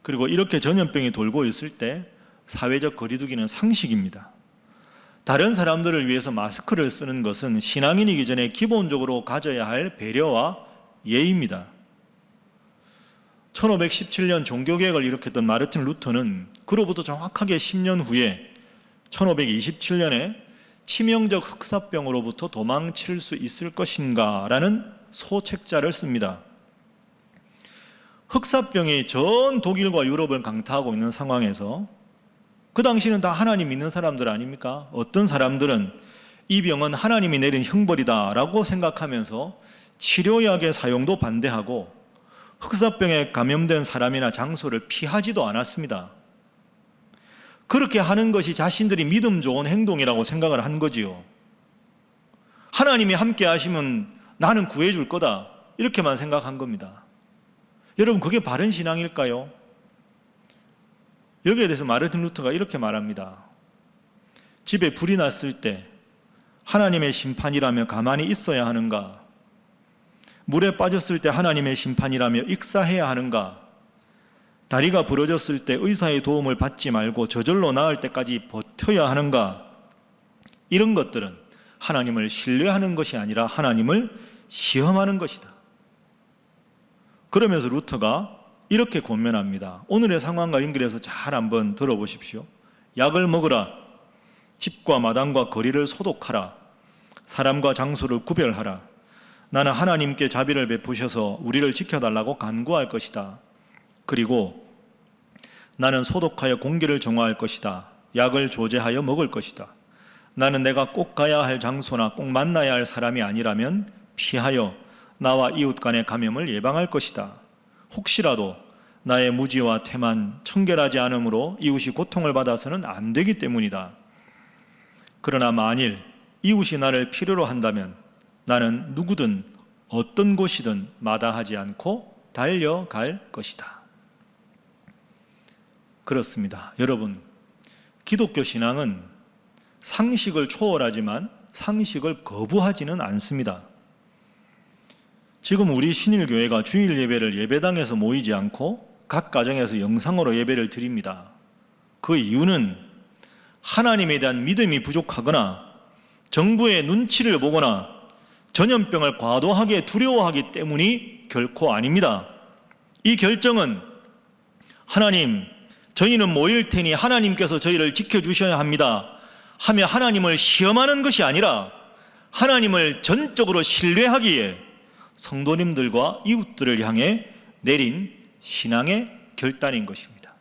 그리고 이렇게 전염병이 돌고 있을 때 사회적 거리두기는 상식입니다. 다른 사람들을 위해서 마스크를 쓰는 것은 신앙인이기 전에 기본적으로 가져야 할 배려와 예의입니다. 1517년 종교개혁을 일으켰던 마르틴 루터는 그로부터 정확하게 10년 후에 1527년에 치명적 흑사병으로부터 도망칠 수 있을 것인가 라는 소책자를 씁니다. 흑사병이 전 독일과 유럽을 강타하고 있는 상황에서 그 당시는 다 하나님 믿는 사람들 아닙니까? 어떤 사람들은 이 병은 하나님이 내린 형벌이다 라고 생각하면서 치료약의 사용도 반대하고 흑사병에 감염된 사람이나 장소를 피하지도 않았습니다. 그렇게 하는 것이 자신들이 믿음 좋은 행동이라고 생각을 한 거지요. 하나님이 함께 하시면 나는 구해줄 거다 이렇게만 생각한 겁니다. 여러분, 그게 바른 신앙일까요? 여기에 대해서 마르틴 루터가 이렇게 말합니다. 집에 불이 났을 때 하나님의 심판이라며 가만히 있어야 하는가? 물에 빠졌을 때 하나님의 심판이라며 익사해야 하는가? 다리가 부러졌을 때 의사의 도움을 받지 말고 저절로 나을 때까지 버텨야 하는가? 이런 것들은 하나님을 신뢰하는 것이 아니라 하나님을 시험하는 것이다. 그러면서 루터가 이렇게 권면합니다. 오늘의 상황과 연결해서 잘 한번 들어보십시오. 약을 먹으라. 집과 마당과 거리를 소독하라. 사람과 장소를 구별하라. 나는 하나님께 자비를 베푸셔서 우리를 지켜달라고 간구할 것이다. 그리고 나는 소독하여 공기를 정화할 것이다. 약을 조제하여 먹을 것이다. 나는 내가 꼭 가야 할 장소나 꼭 만나야 할 사람이 아니라면 피하여 나와 이웃 간의 감염을 예방할 것이다. 혹시라도 나의 무지와 태만, 청결하지 않음으로 이웃이 고통을 받아서는 안 되기 때문이다. 그러나 만일 이웃이 나를 필요로 한다면 나는 누구든 어떤 곳이든 마다하지 않고 달려갈 것이다. 그렇습니다. 여러분, 기독교 신앙은 상식을 초월하지만 상식을 거부하지는 않습니다. 지금 우리 신일교회가 주일 예배를 예배당에서 모이지 않고 각 가정에서 영상으로 예배를 드립니다. 그 이유는 하나님에 대한 믿음이 부족하거나 정부의 눈치를 보거나 전염병을 과도하게 두려워하기 때문이 결코 아닙니다. 이 결정은 하나님, 저희는 모일 테니 하나님께서 저희를 지켜주셔야 합니다 하며 하나님을 시험하는 것이 아니라 하나님을 전적으로 신뢰하기에 성도님들과 이웃들을 향해 내린 신앙의 결단인 것입니다.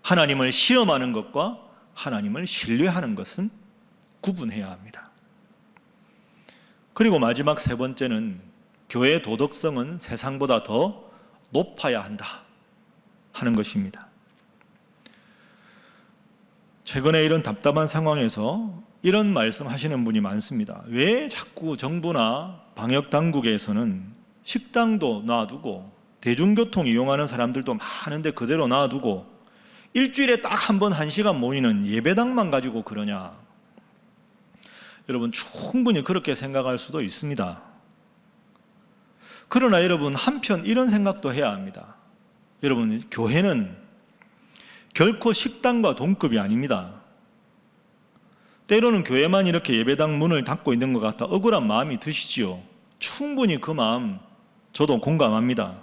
하나님을 시험하는 것과 하나님을 신뢰하는 것은 구분해야 합니다. 그리고 마지막 세 번째는 교회의 도덕성은 세상보다 더 높아야 한다 하는 것입니다. 최근에 이런 답답한 상황에서 이런 말씀 하시는 분이 많습니다. 왜 자꾸 정부나 방역당국에서는 식당도 놔두고 대중교통 이용하는 사람들도 많은데 그대로 놔두고 일주일에 딱 한 번 1시간 모이는 예배당만 가지고 그러냐? 여러분, 충분히 그렇게 생각할 수도 있습니다. 그러나 여러분, 한편 이런 생각도 해야 합니다. 여러분, 교회는 결코 식당과 동급이 아닙니다. 때로는 교회만 이렇게 예배당 문을 닫고 있는 것 같아 억울한 마음이 드시지요. 충분히 그 마음 저도 공감합니다.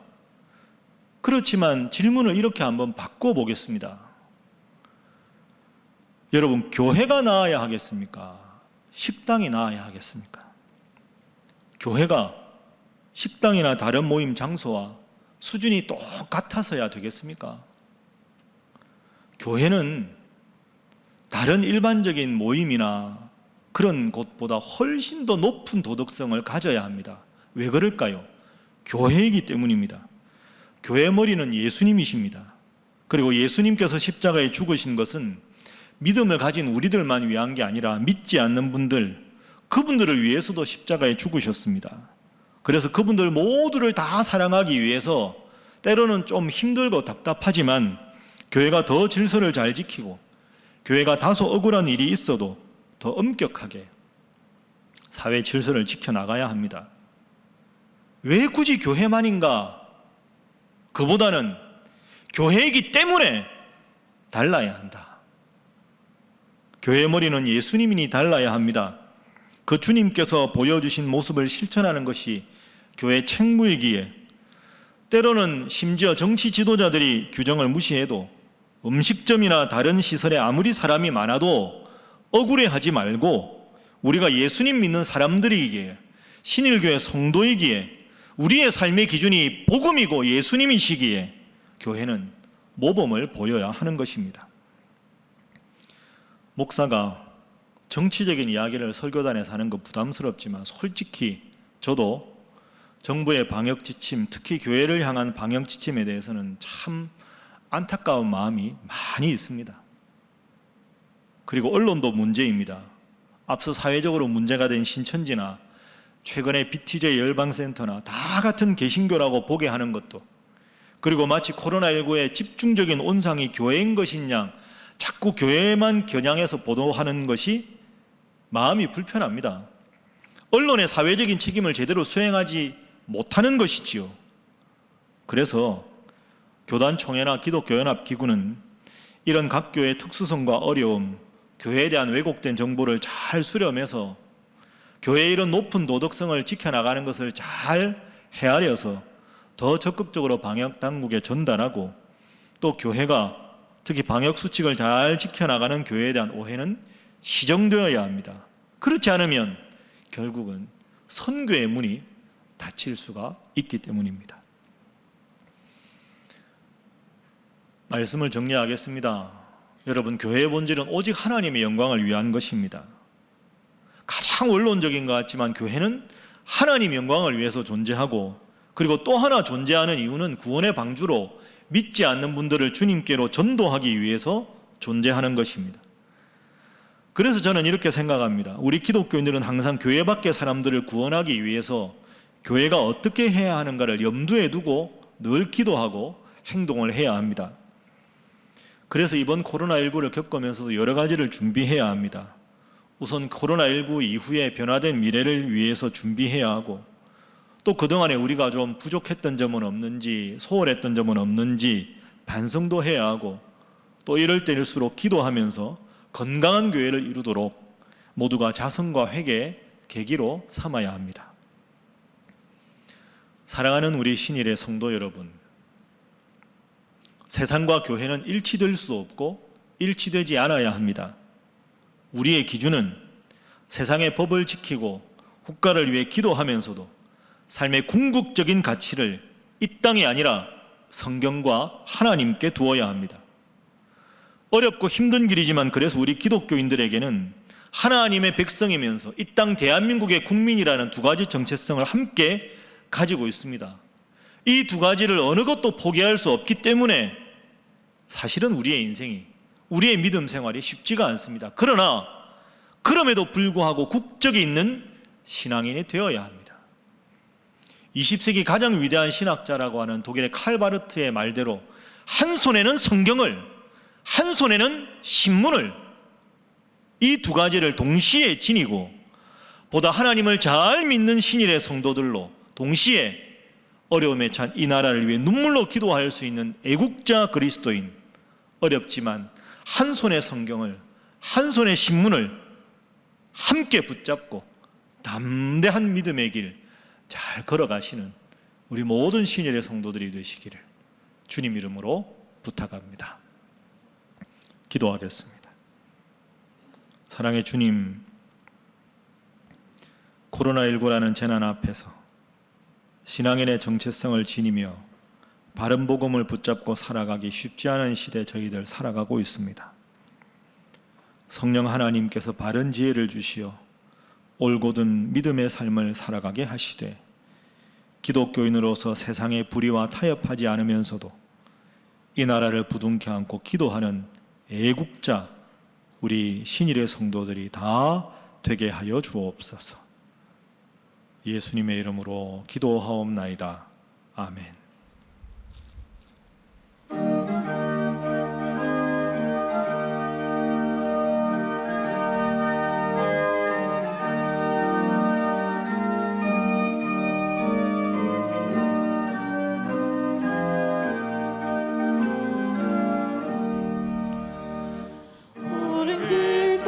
그렇지만 질문을 이렇게 한번 바꿔보겠습니다. 여러분, 교회가 나아야 하겠습니까? 식당이 나아야 하겠습니까? 교회가 식당이나 다른 모임 장소와 수준이 똑같아서야 되겠습니까? 교회는 다른 일반적인 모임이나 그런 곳보다 훨씬 더 높은 도덕성을 가져야 합니다. 왜 그럴까요? 교회이기 때문입니다. 교회 머리는 예수님이십니다. 그리고 예수님께서 십자가에 죽으신 것은 믿음을 가진 우리들만 위한 게 아니라 믿지 않는 분들, 그분들을 위해서도 십자가에 죽으셨습니다. 그래서 그분들 모두를 다 사랑하기 위해서 때로는 좀 힘들고 답답하지만 교회가 더 질서를 잘 지키고 교회가 다소 억울한 일이 있어도 더 엄격하게 사회 질서를 지켜나가야 합니다. 왜 굳이 교회만인가? 그보다는 교회이기 때문에 달라야 한다. 교회 머리는 예수님이니 달라야 합니다. 그 주님께서 보여주신 모습을 실천하는 것이 교회 책무이기에 때로는 심지어 정치 지도자들이 규정을 무시해도 음식점이나 다른 시설에 아무리 사람이 많아도 억울해하지 말고 우리가 예수님 믿는 사람들이기에 신일교회 성도이기에 우리의 삶의 기준이 복음이고 예수님이시기에 교회는 모범을 보여야 하는 것입니다. 목사가 정치적인 이야기를 설교단에서 하는 거 부담스럽지만 솔직히 저도 정부의 방역 지침, 특히 교회를 향한 방역 지침에 대해서는 참 안타까운 마음이 많이 있습니다. 그리고 언론도 문제입니다. 앞서 사회적으로 문제가 된 신천지나 최근에 BTJ 열방센터나 다 같은 개신교라고 보게 하는 것도, 그리고 마치 코로나19의 집중적인 온상이 교회인 것인 양 자꾸 교회만 겨냥해서 보도하는 것이 마음이 불편합니다. 언론의 사회적인 책임을 제대로 수행하지 못하는 것이지요. 그래서 교단총회나 기독교연합기구는 이런 각 교회의 특수성과 어려움, 교회에 대한 왜곡된 정보를 잘 수렴해서 교회의 이런 높은 도덕성을 지켜나가는 것을 잘 헤아려서 더 적극적으로 방역당국에 전달하고, 또 교회가 특히 방역수칙을 잘 지켜나가는 교회에 대한 오해는 시정되어야 합니다. 그렇지 않으면 결국은 선교의 문이 닫힐 수가 있기 때문입니다. 말씀을 정리하겠습니다. 여러분, 교회의 본질은 오직 하나님의 영광을 위한 것입니다. 가장 원론적인 것 같지만 교회는 하나님의 영광을 위해서 존재하고, 그리고 또 하나 존재하는 이유는 구원의 방주로 믿지 않는 분들을 주님께로 전도하기 위해서 존재하는 것입니다. 그래서 저는 이렇게 생각합니다. 우리 기독교인들은 항상 교회 밖의 사람들을 구원하기 위해서 교회가 어떻게 해야 하는가를 염두에 두고 늘 기도하고 행동을 해야 합니다. 그래서 이번 코로나19를 겪으면서도 여러 가지를 준비해야 합니다. 우선 코로나19 이후에 변화된 미래를 위해서 준비해야 하고, 또 그동안에 우리가 좀 부족했던 점은 없는지, 소홀했던 점은 없는지 반성도 해야 하고, 또 이럴 때일수록 기도하면서 건강한 교회를 이루도록 모두가 자성과 회개의 계기로 삼아야 합니다. 사랑하는 우리 신일의 성도 여러분, 세상과 교회는 일치될 수 없고 일치되지 않아야 합니다. 우리의 기준은 세상의 법을 지키고 국가를 위해 기도하면서도 삶의 궁극적인 가치를 이 땅이 아니라 성경과 하나님께 두어야 합니다. 어렵고 힘든 길이지만 그래서 우리 기독교인들에게는 하나님의 백성이면서 이 땅 대한민국의 국민이라는 두 가지 정체성을 함께 가지고 있습니다. 이 두 가지를 어느 것도 포기할 수 없기 때문에 사실은 우리의 인생이, 우리의 믿음 생활이 쉽지가 않습니다. 그러나 그럼에도 불구하고 국적이 있는 신앙인이 되어야 합니다. 20세기 가장 위대한 신학자라고 하는 독일의 칼바르트의 말대로 한 손에는 성경을, 한 손에는 신문을, 이 두 가지를 동시에 지니고 보다 하나님을 잘 믿는 신일의 성도들로 동시에 어려움에 찬 이 나라를 위해 눈물로 기도할 수 있는 애국자 그리스도인, 어렵지만 한 손의 성경을, 한 손의 신문을 함께 붙잡고 담대한 믿음의 길 잘 걸어가시는 우리 모든 신일의 성도들이 되시기를 주님 이름으로 부탁합니다. 기도하겠습니다. 사랑의 주님, 코로나19라는 재난 앞에서 신앙인의 정체성을 지니며 바른 복음을 붙잡고 살아가기 쉽지 않은 시대 저희들 살아가고 있습니다. 성령 하나님께서 바른 지혜를 주시어 올곧은 믿음의 삶을 살아가게 하시되, 기독교인으로서 세상의 불의와 타협하지 않으면서도 이 나라를 부둥켜 안고 기도하는 애국자 우리 신일의 성도들이 다 되게 하여 주옵소서. 예수님의 이름으로 기도하옵나이다. 아멘. 오랜 길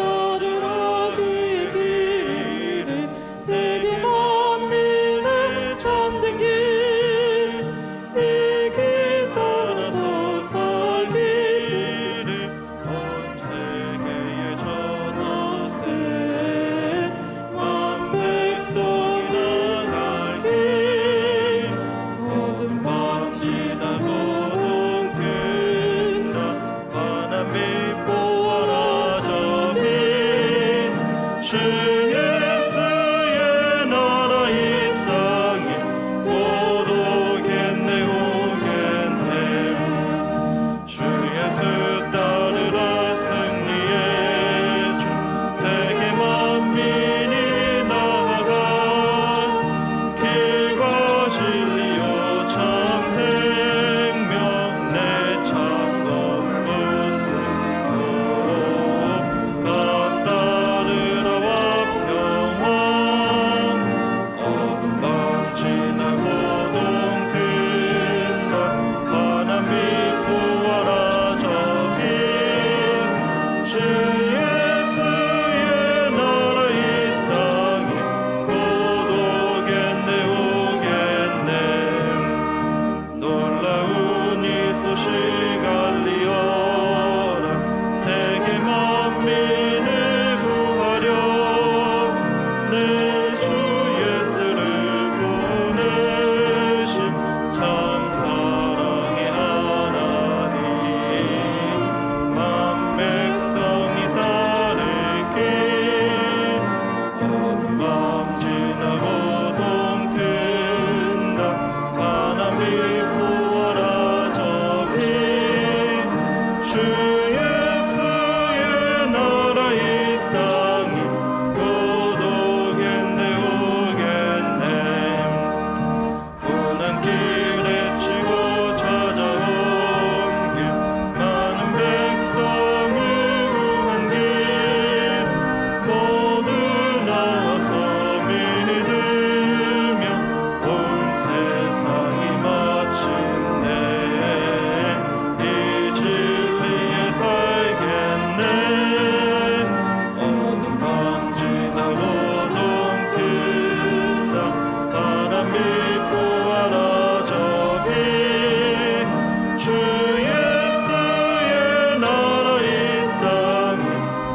밤 지나고 동튼다 바람이 부어라 저기 주 예수의 나라 이 땅이 곧 오겠네 오겠네 고난 길에 치고 찾아온 길 많은 백성을 구한 길 모두 나와서 믿으며 온 세상이 마침내 이 진리에 살겠네 어둠 밤 지나고 동튼다 바람이 보아라 저기 주 예수의 나라 이 땅이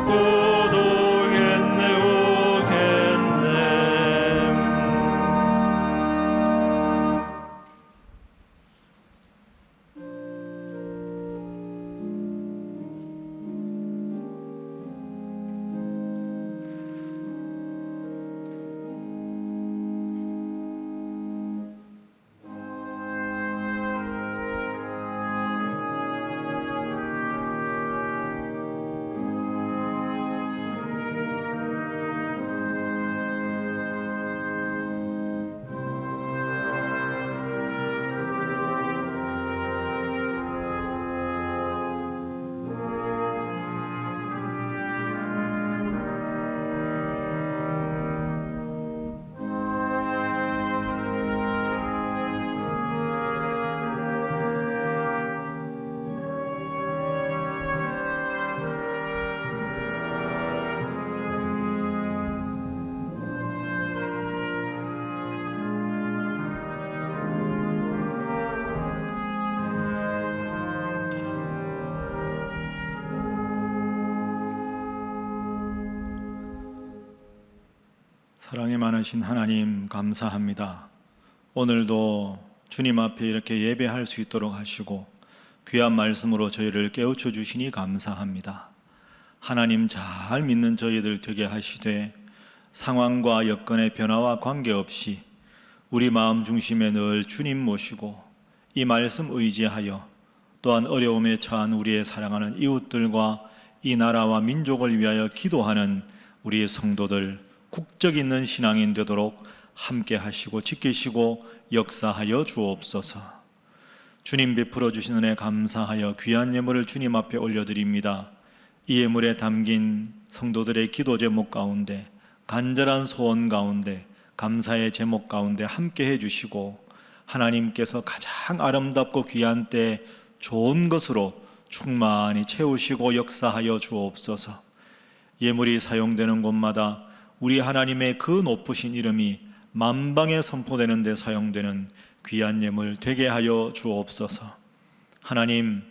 곧 오겠네 오겠네 사랑이 많으신 하나님 감사합니다. 오늘도 주님 앞에 이렇게 예배할 수 있도록 하시고 귀한 말씀으로 저희를 깨우쳐 주시니 감사합니다. 하나님 잘 믿는 저희들 되게 하시되 상황과 여건의 변화와 관계없이 우리 마음 중심에 늘 주님 모시고 이 말씀 의지하여 또한 어려움에 처한 우리의 사랑하는 이웃들과 이 나라와 민족을 위하여 기도하는 우리의 성도들 국적 있는 신앙인 되도록 함께 하시고 지키시고 역사하여 주옵소서. 주님 베풀어 주신 은혜 감사하여 귀한 예물을 주님 앞에 올려드립니다. 이 예물에 담긴 성도들의 기도 제목 가운데 간절한 소원 가운데 감사의 제목 가운데 함께 해주시고 하나님께서 가장 아름답고 귀한 때 좋은 것으로 충만히 채우시고 역사하여 주옵소서. 예물이 사용되는 곳마다 우리 하나님의 그 높으신 이름이 만방에 선포되는 데 사용되는 귀한 예물 되게 하여 주옵소서. 하나님,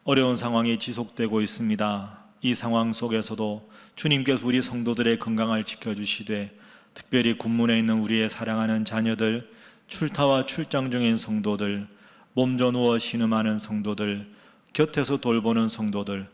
어려운 상황이 지속되고 있습니다. 이 상황 속에서도 주님께서 우리 성도들의 건강을 지켜주시되 특별히 군문에 있는 우리의 사랑하는 자녀들, 출타와 출장 중인 성도들, 몸져 누워 신음하는 성도들, 곁에서 돌보는 성도들,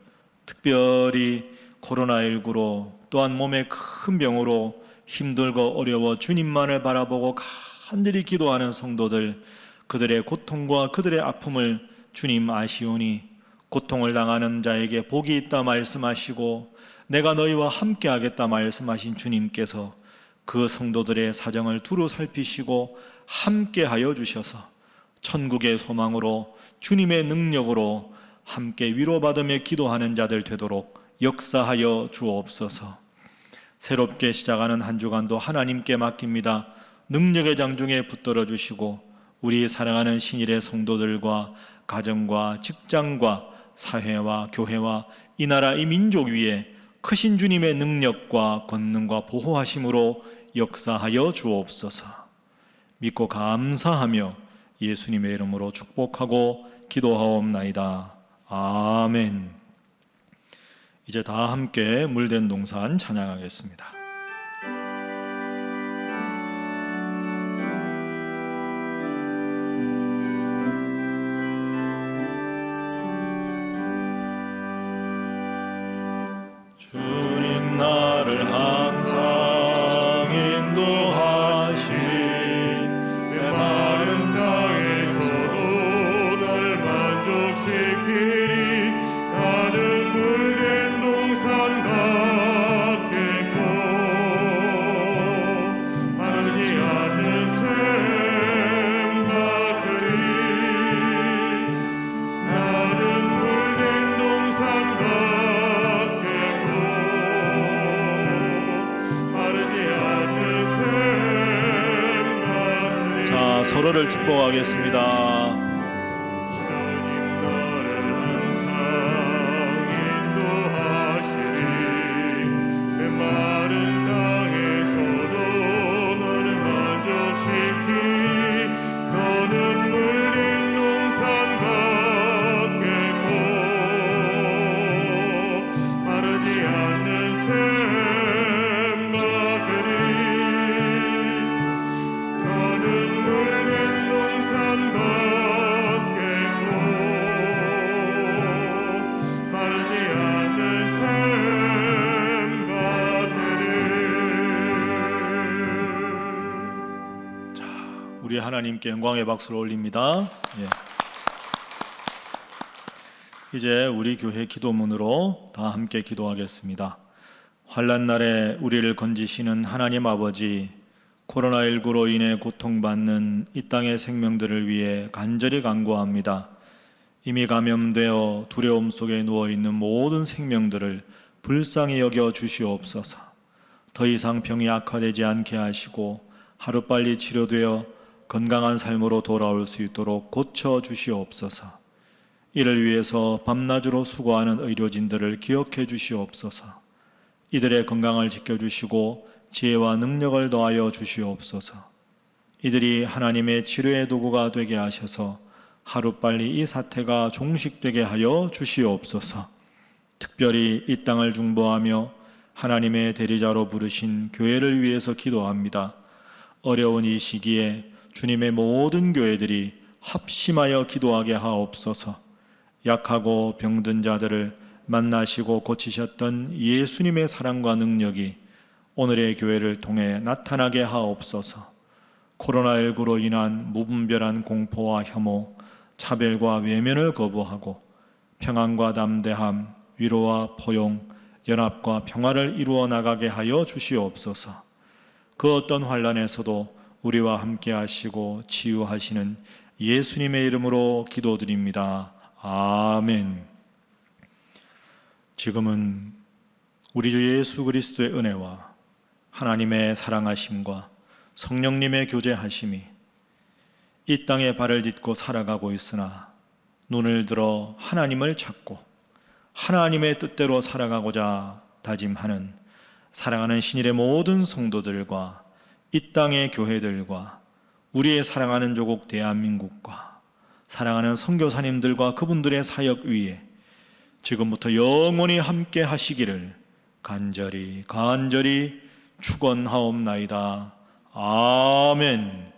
특별히 코로나19로 또한 몸의 큰 병으로 힘들고 어려워 주님만을 바라보고 간절히 기도하는 성도들, 그들의 고통과 그들의 아픔을 주님 아시오니 고통을 당하는 자에게 복이 있다 말씀하시고 내가 너희와 함께 하겠다 말씀하신 주님께서 그 성도들의 사정을 두루 살피시고 함께 하여 주셔서 천국의 소망으로 주님의 능력으로 함께 위로받으며 기도하는 자들 되도록 역사하여 주옵소서. 새롭게 시작하는 한 주간도 하나님께 맡깁니다. 능력의 장중에 붙들어 주시고 우리 사랑하는 신일의 성도들과 가정과 직장과 사회와 교회와 이 나라 이 민족 위에 크신 주님의 능력과 권능과 보호하심으로 역사하여 주옵소서. 믿고 감사하며 예수님의 이름으로 축복하고 기도하옵나이다. 아멘. 이제 다 함께 물된 동산 찬양하겠습니다. 주님 나를 항상 서로를 축복하겠습니다. 주님 너를 항상 인도하시리 메마른 땅에서도 너를 마저 지키리 너는 물린 농산 같겠고 마르지 않는 샘 같으리 너는 물린 농산 같겠고 마르지 않는 샘 같으리. 우리 하나님께 영광의 박수를 올립니다. 예. 이제 우리 교회 기도문으로 다 함께 기도하겠습니다. 환난 날에 우리를 건지시는 하나님 아버지, 코로나19로 인해 고통받는 이 땅의 생명들을 위해 간절히 간구합니다. 이미 감염되어 두려움 속에 누워있는 모든 생명들을 불쌍히 여겨 주시옵소서. 더 이상 병이 악화되지 않게 하시고 하루빨리 치료되어 건강한 삶으로 돌아올 수 있도록 고쳐 주시옵소서. 이를 위해서 밤낮으로 수고하는 의료진들을 기억해 주시옵소서. 이들의 건강을 지켜주시고 지혜와 능력을 더하여 주시옵소서. 이들이 하나님의 치료의 도구가 되게 하셔서 하루빨리 이 사태가 종식되게 하여 주시옵소서. 특별히 이 땅을 중보하며 하나님의 대리자로 부르신 교회를 위해서 기도합니다. 어려운 이 시기에 주님의 모든 교회들이 합심하여 기도하게 하옵소서. 약하고 병든 자들을 만나시고 고치셨던 예수님의 사랑과 능력이 오늘의 교회를 통해 나타나게 하옵소서. 코로나19로 인한 무분별한 공포와 혐오, 차별과 외면을 거부하고 평안과 담대함, 위로와 포용, 연합과 평화를 이루어 나가게 하여 주시옵소서. 그 어떤 환난에서도 우리와 함께 하시고 치유하시는 예수님의 이름으로 기도드립니다. 아멘. 지금은 우리 주 예수 그리스도의 은혜와 하나님의 사랑하심과 성령님의 교제하심이 이 땅에 발을 딛고 살아가고 있으나 눈을 들어 하나님을 찾고 하나님의 뜻대로 살아가고자 다짐하는 사랑하는 신일의 모든 성도들과 이 땅의 교회들과 우리의 사랑하는 조국 대한민국과 사랑하는 선교사님들과 그분들의 사역 위에 지금부터 영원히 함께 하시기를 간절히 축원하옵나이다. 아멘.